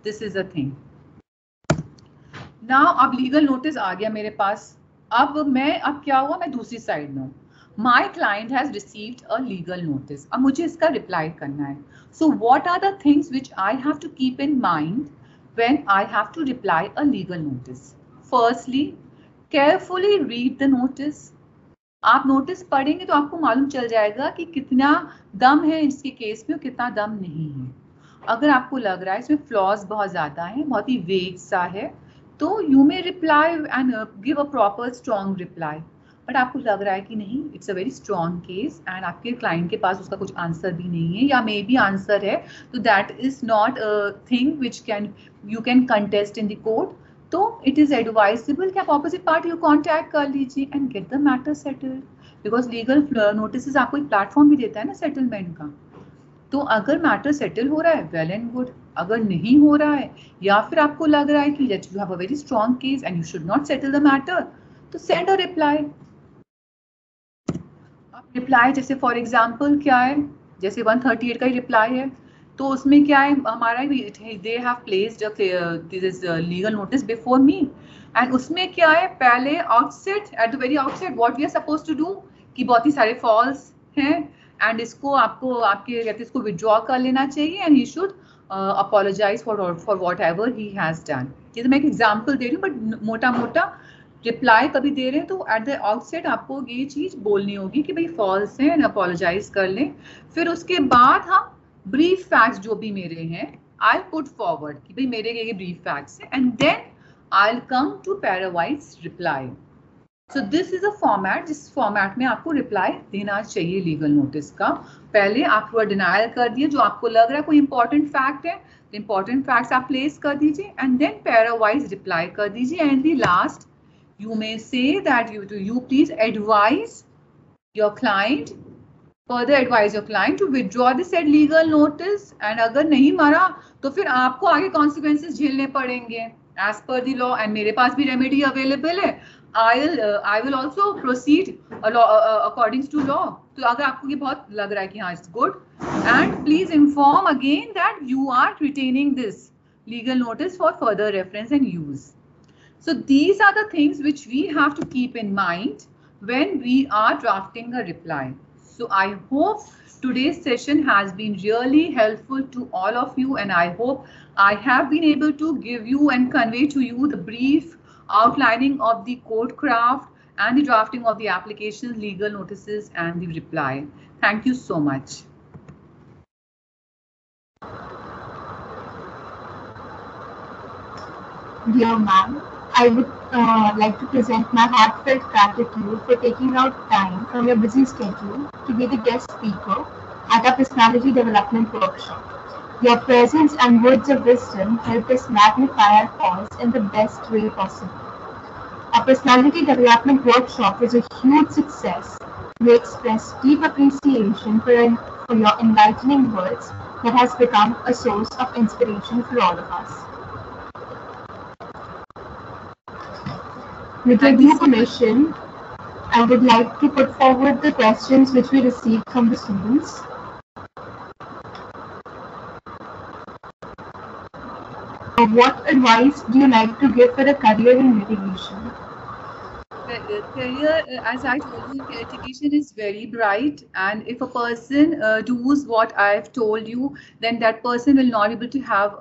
this is a thing. Now अब लीगल नोटिस आ गया मेरे पास, अब क्या हुआ, मैं दूसरी साइड में हूँ। My client has received a legal notice, अब मुझे इसका रिप्लाई करना है। So what are the things which I have to keep in mind when I have to reply a legal notice? Firstly, carefully read the notice. आप notice पढ़ेंगे तो आपको मालूम चल जाएगा कि कितना दम है इसके केस में और कितना दम नहीं है। अगर आपको लग रहा है इसमें फ्लॉज बहुत ज्यादा है, बहुत ही वेग सा है, तो you may reply and give a proper strong reply. But आपको लग रहा है कि नहीं, it's a very strong case and आपके क्लाइंट के पास उसका कुछ आंसर भी नहीं है या मे बी आंसर है, तो that is not a thing which you can contest in the court, तो इट इज एडवाइजेबल कि आप ऑपोजिट पार्टी को कॉन्टैक्ट कर लीजिए and get the matter settled, because legal notice आपको एक प्लेटफॉर्म भी देता है ना सेटलमेंट का। तो अगर मैटर सेटल हो रहा है वेल एंड गुड, अगर नहीं हो रहा है या फिर आपको लग रहा है कि that you have a very strong case and you should not settle the matter, तो सेंड अ रिप्लाई। अब रिप्लाई जैसे फॉर एग्जांपल क्या है, जैसे 138 का ही रिप्लाई है, तो उसमें क्या है हमारा, they have placed this legal notice before me, and उसमें क्या है, पहले outset at the very outset what we are supposed to do कि बहुत ही सारे फॉल्स हैं एंड इसको आपको आपके कहते इसको विड्रॉ कर लेना चाहिए and he should apologise for whatever he has done. ये तो मैं एक एग्जांपल दे रही हूँ, बट मोटा मोटा रिप्लाई कभी दे रहे हैं तो एट द आउटसेट आपको ये चीज बोलनी होगी कि भाई फॉल्स है एंड अपोलोजाइज कर लें। फिर उसके बाद हम ब्रीफ फैक्ट्स जो भी मेरे हैं आई पुट फॉरवर्ड कि भाई मेरे ये ब्रीफ फैक्ट्स हैं, and then I come to parawise reply. So this is a format, जिस फॉर्मेट में आपको रिप्लाई देना चाहिए लीगल नोटिस का। पहले आप थोड़ा डिनायल कर दिए, जो आपको लग रहा है कोई इंपॉर्टेंट फैक्ट है, इंपॉर्टेंट फैक्ट्स आप प्लेस कर दीजिए एंड देन पैरावाइज रिप्लाई कर दीजिए, and the last you may say that you please advise your client, further advise your client to withdraw the said legal notice, and अगर नहीं मारा तो फिर आपको आगे consequences झेलने पड़ेंगे as per the law, and मेरे पास भी remedy available है। I will also proceed according to law। तो अगर आपको ये बहुत लग रहा है कि हाँ it's good, and please inform again that you are retaining this legal notice for further reference and use। So these are the things which we have to keep in mind when we are drafting a reply. So I hope today's session has been really helpful to all of you, and I hope I have been able to give you and convey to you the brief outlining of the code craft and the drafting of the applications, legal notices and the reply. Thank you so much. Dear ma'am, I would like to present my heartfelt gratitude for taking out time from your busy schedule to be the guest speaker at our personality development workshop. Your presence and words of wisdom help us magnify our cause in the best way possible. Our personality development workshop was a huge success. We express deep appreciation for your enlightening words that has become a source of inspiration for all of us. With your due permission, I would like to put forward the questions which we received from the students. What advice do you like to give for a career in litigation? Career, as I told you, litigation is very bright, and if a person does what I've told you, then that person will not be able to have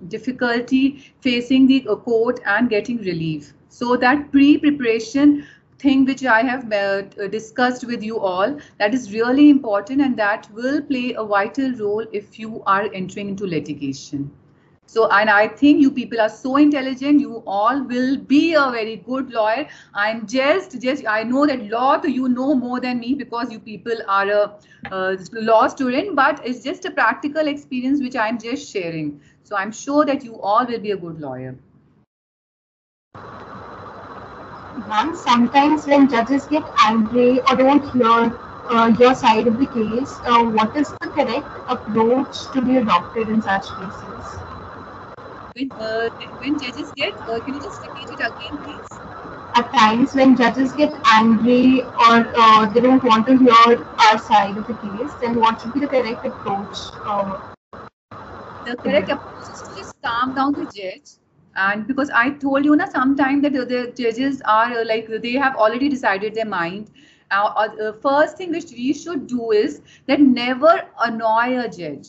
difficulty facing the court and getting relief. So that pre-preparation thing which I have discussed with you all, that is really important, and that will play a vital role if you are entering into litigation. So, and I think you people are so intelligent, you all will be a very good lawyer. I'm just I know that lot you know more than me because you people are a law student, but it's just a practical experience which I'm just sharing. So I'm sure that you all will be a good lawyer. Ma'am, sometimes when judges get angry or don't hear your side of the case, what is the correct approach to be adopted in such cases? When judges get, can you just repeat it again, please? At times when judges get angry or they don't want to hear our side of the case, then what should be the correct approach? The correct approach is to just calm down the judge. And because I told you, sometimes that the judges are like, they have already decided their mind. First thing which we should do is that never annoy a judge.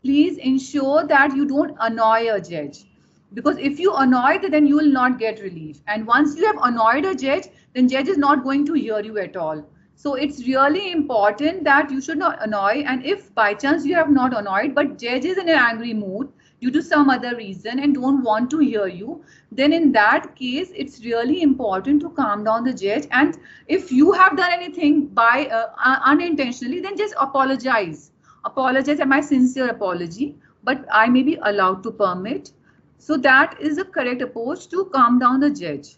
Please ensure that you don't annoy a judge, because if you annoy, then you will not get relief. And once you have annoyed a judge, then judge is not going to hear you at all. So it's really important that you should not annoy. And if by chance you have not annoyed, but judge is in an angry mood due to some other reason and don't want to hear you, then in that case, it's really important to calm down the judge. And if you have done anything by unintentionally, then just apologize. Apologize and my sincere apology, but I may be allowed to permit. So that is the correct approach to calm down the judge.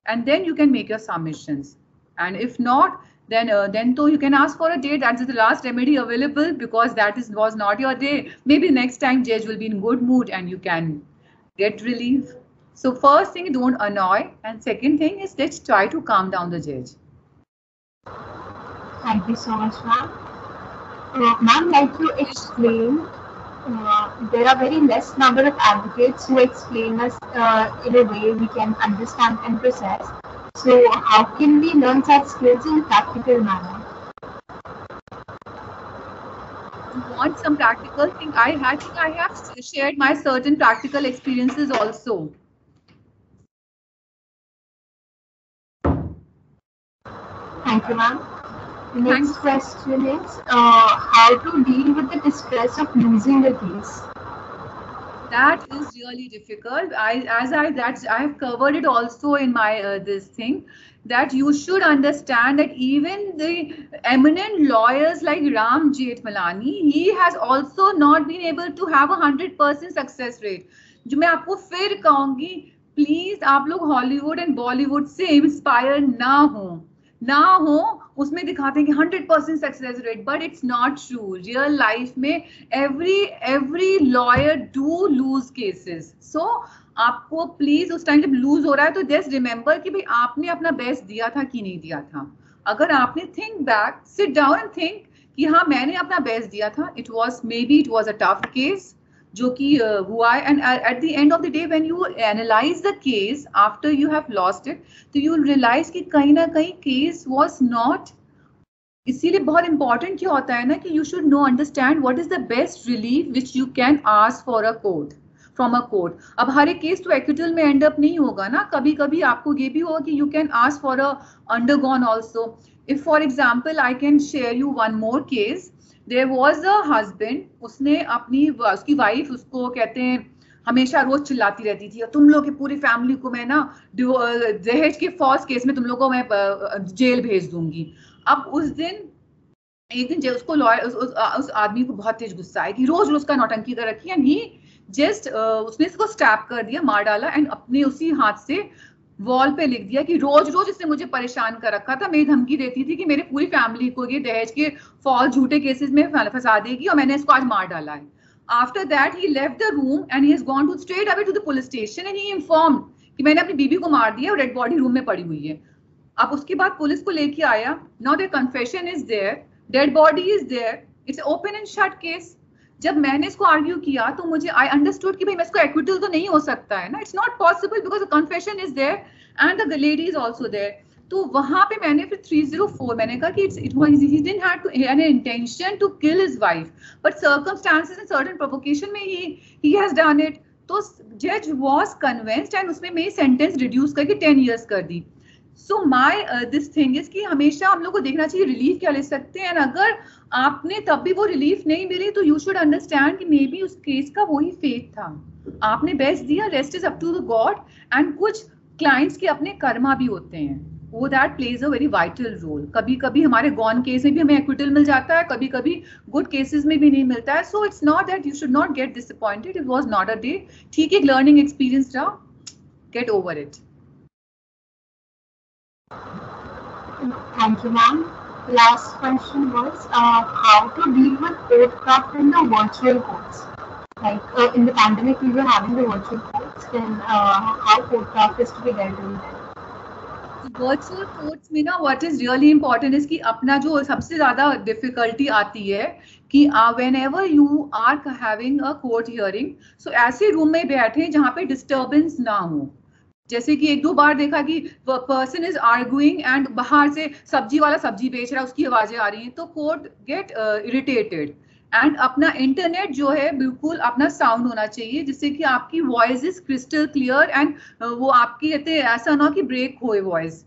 And then you can make your submissions. And if not, then though you can ask for a day. That's the last remedy available, because that was not your day. Maybe next time judge will be in good mood and you can get relief. So first thing, don't annoy. And second thing is, let's try to calm down the judge. Thank you so much, ma'am. Ma'am, like you explained, there are very less number of advocates who explain us in a way we can understand and process. So how can we learn such skills in a practical manner? You want some practical thing? I think I have shared my certain practical experiences also. Thank you, ma'am. The next question is how to deal with the distress of losing a case. That is really difficult. I have covered it also in my this thing, that you should understand that even the eminent lawyers like Ram Jethmalani, he has also not been able to have 100% success rate. जो मैं आपको फिर कहूँगी, please आप लोग Hollywood and Bollywood से inspire ना हो उसमें दिखाते हैं कि 100% success rate, but it's not true. Real life में every lawyer do lose cases. So आपको प्लीज उस टाइम जब लूज हो रहा है तो जस्ट रिमेंबर कि भाई आपने अपना बेस्ट दिया था कि नहीं दिया था. अगर आपने think back, sit down and think कि हाँ मैंने अपना बेस्ट दिया था, it was a tough case जो कि हुआ है. And at the end of the day when you analyse the case after you have lost it, तो यू रियलाइज कि कहीं ना कहीं केस वाज नॉट. इसीलिए बहुत इंपॉर्टेंट क्या होता है ना कि you should no understand what is the best relief which you can ask for a court from a court. अब हर एक केस तो एक्विटल में एंड अप नहीं होगा ना, कभी कभी आपको ये भी होगा कि you can ask for a undergone also. If for example I can share you one more case. There was a husband, उसने उसकी वाइफ उसको कहते हैं हमेशा रोज चिल्लाती रहती थी, तुम लोग की पूरी फैमिली को मैं ना दहेज के फॉल्स केस में तुम लोग को मैं जेल भेज दूंगी. अब उस दिन एक दिन उसको लॉयर उस आदमी को बहुत तेज गुस्सा है कि रोज रोज का नौटंकी कर रखी है, एंड ही जस्ट उसने इसको स्टैप कर दिया, मार डाला, एंड अपने उसी हाथ से वॉल पे लिख दिया कि रोज रोज इसने मुझे परेशान कर रखा था, मेरी धमकी देती थी कि मेरे पूरी फैमिली को ये दहेज के फॉल्स झूठे केसेस में फंसा देगी, और मैंने इसको आज मार डाला है. After that he left the room and he has gone to straight away to the police station, and he informed कि मैंने अपनी बीबी को मार दिया और डेड बॉडी रूम में पड़ी हुई है. अब उसके बाद पुलिस को लेके आया. Now the confession is there, dead body is there, it's open and shut case. जब मैंने इसको आर्ग्यू किया तो मुझे आई अंडरस्टूड कि भाई मैं इसको एक्विटल तो नहीं हो सकता है ना, it's not possible because the confession is there and the lady is also there. तो वहां पे मैंने फिर 304 मैंने कहा कि it was he didn't have to an intention to kill his wife, but circumstances and certain provocation में he has done it. तो जज वाज कन्विंस्ड एंड उसमें मेरी सेंटेंस रिड्यूस करके 10 इयर्स कर दी. सो माई दिस थिंग इज कि हमेशा हम लोग को देखना चाहिए रिलीफ क्या ले सकते हैं, एंड अगर आपने तब भी वो रिलीफ नहीं मिली तो यू शुड अंडरस्टैंड कि मे बी उस केस का वही फेट था. आपने बेस्ट दिया, rest is up to the god. And कुछ क्लाइंट्स के अपने कर्मा भी होते हैं, वो that plays a very vital role. कभी कभी हमारे गॉन केस में भी हमें एक्विटल मिल जाता है, कभी कभी गुड केसेस में भी नहीं मिलता है. So it's not that you should not get disappointed, it was not a day. ठीक है, लर्निंग एक्सपीरियंस रहा, get over it. Thank you, ma'am. Last question was how to deal with courtcraft in the virtual courts. Like in the pandemic, we were having the virtual courts. Then how courtcraft is to be dealt with. Virtual courts में ना what is really important is कि अपना जो सबसे ज्यादा difficulty आती है कि whenever you are having a court hearing, so ऐसे रूम में बैठे जहाँ पे डिस्टर्बेंस ना हो. जैसे कि एक दो बार देखा कि पर्सन इज आर्गुइंग एंड बाहर से सब्जी वाला सब्जी बेच रहा है, उसकी आवाजें आ रही हैं, तो कोर्ट गेट इरिटेटेड. एंड अपना इंटरनेट जो है बिल्कुल अपना साउंड होना चाहिए, जिससे कि आपकी voice is crystal clear, and वो आपकी कहते हैं ऐसा ना कि ब्रेक होए voice.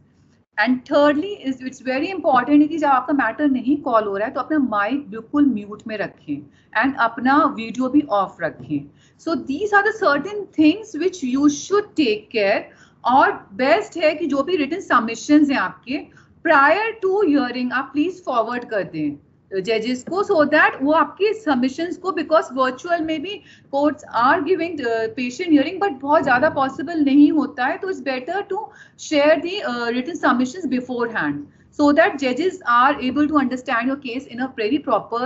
And thirdly it's very important कि जब आपका मैटर नहीं कॉल हो रहा है तो अपना माइक बिल्कुल म्यूट में रखें एंड अपना वीडियो भी ऑफ रखें. So these are the certain things which you should take care. और बेस्ट है कि जो भी रिटन सबमिशंस हैं आपके प्रायर टू हियरिंग आप प्लीज फॉरवर्ड कर दें जजेस को, सो दैट वो आपके सबमिशंस को, बिकॉज वर्चुअल में भी courts are giving patient hearing but बहुत ज्यादा पॉसिबल नहीं होता है, तो it's better to share the written submissions beforehand so that judges are able to understand your case in a very proper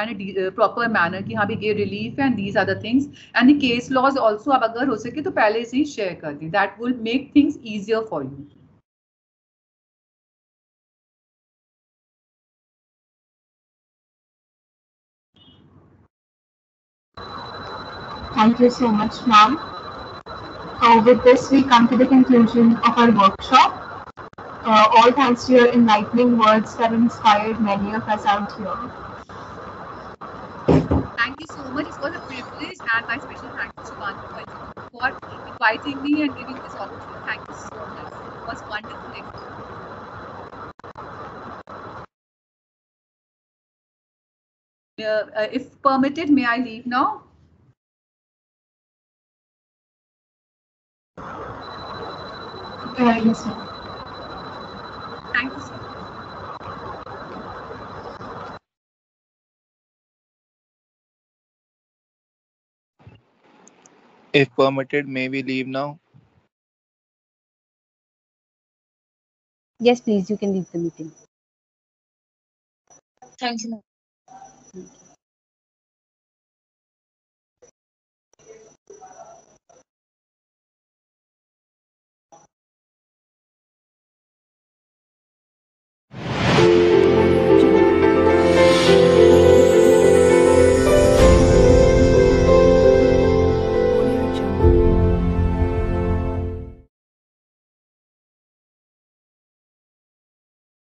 and proper manner कि हाँ भी ये relief and these are the things, and the case laws also आप अगर हो सके तो पहले से ही share कर दें, that will make things easier for you. Thank you so much, ma'am. With this, we come to the conclusion of our workshop. All thanks to your enlightening words that inspired many of us out here. Thank you so much. It was a privilege, and my special thanks to Shubhangi for inviting me and giving this opportunity. Thank you so much. It was wonderful experience. If permitted, may I leave now? Yes, sir. Thank you so much. If permitted, may we leave now? Yes, please, you can leave the meeting. Thank you.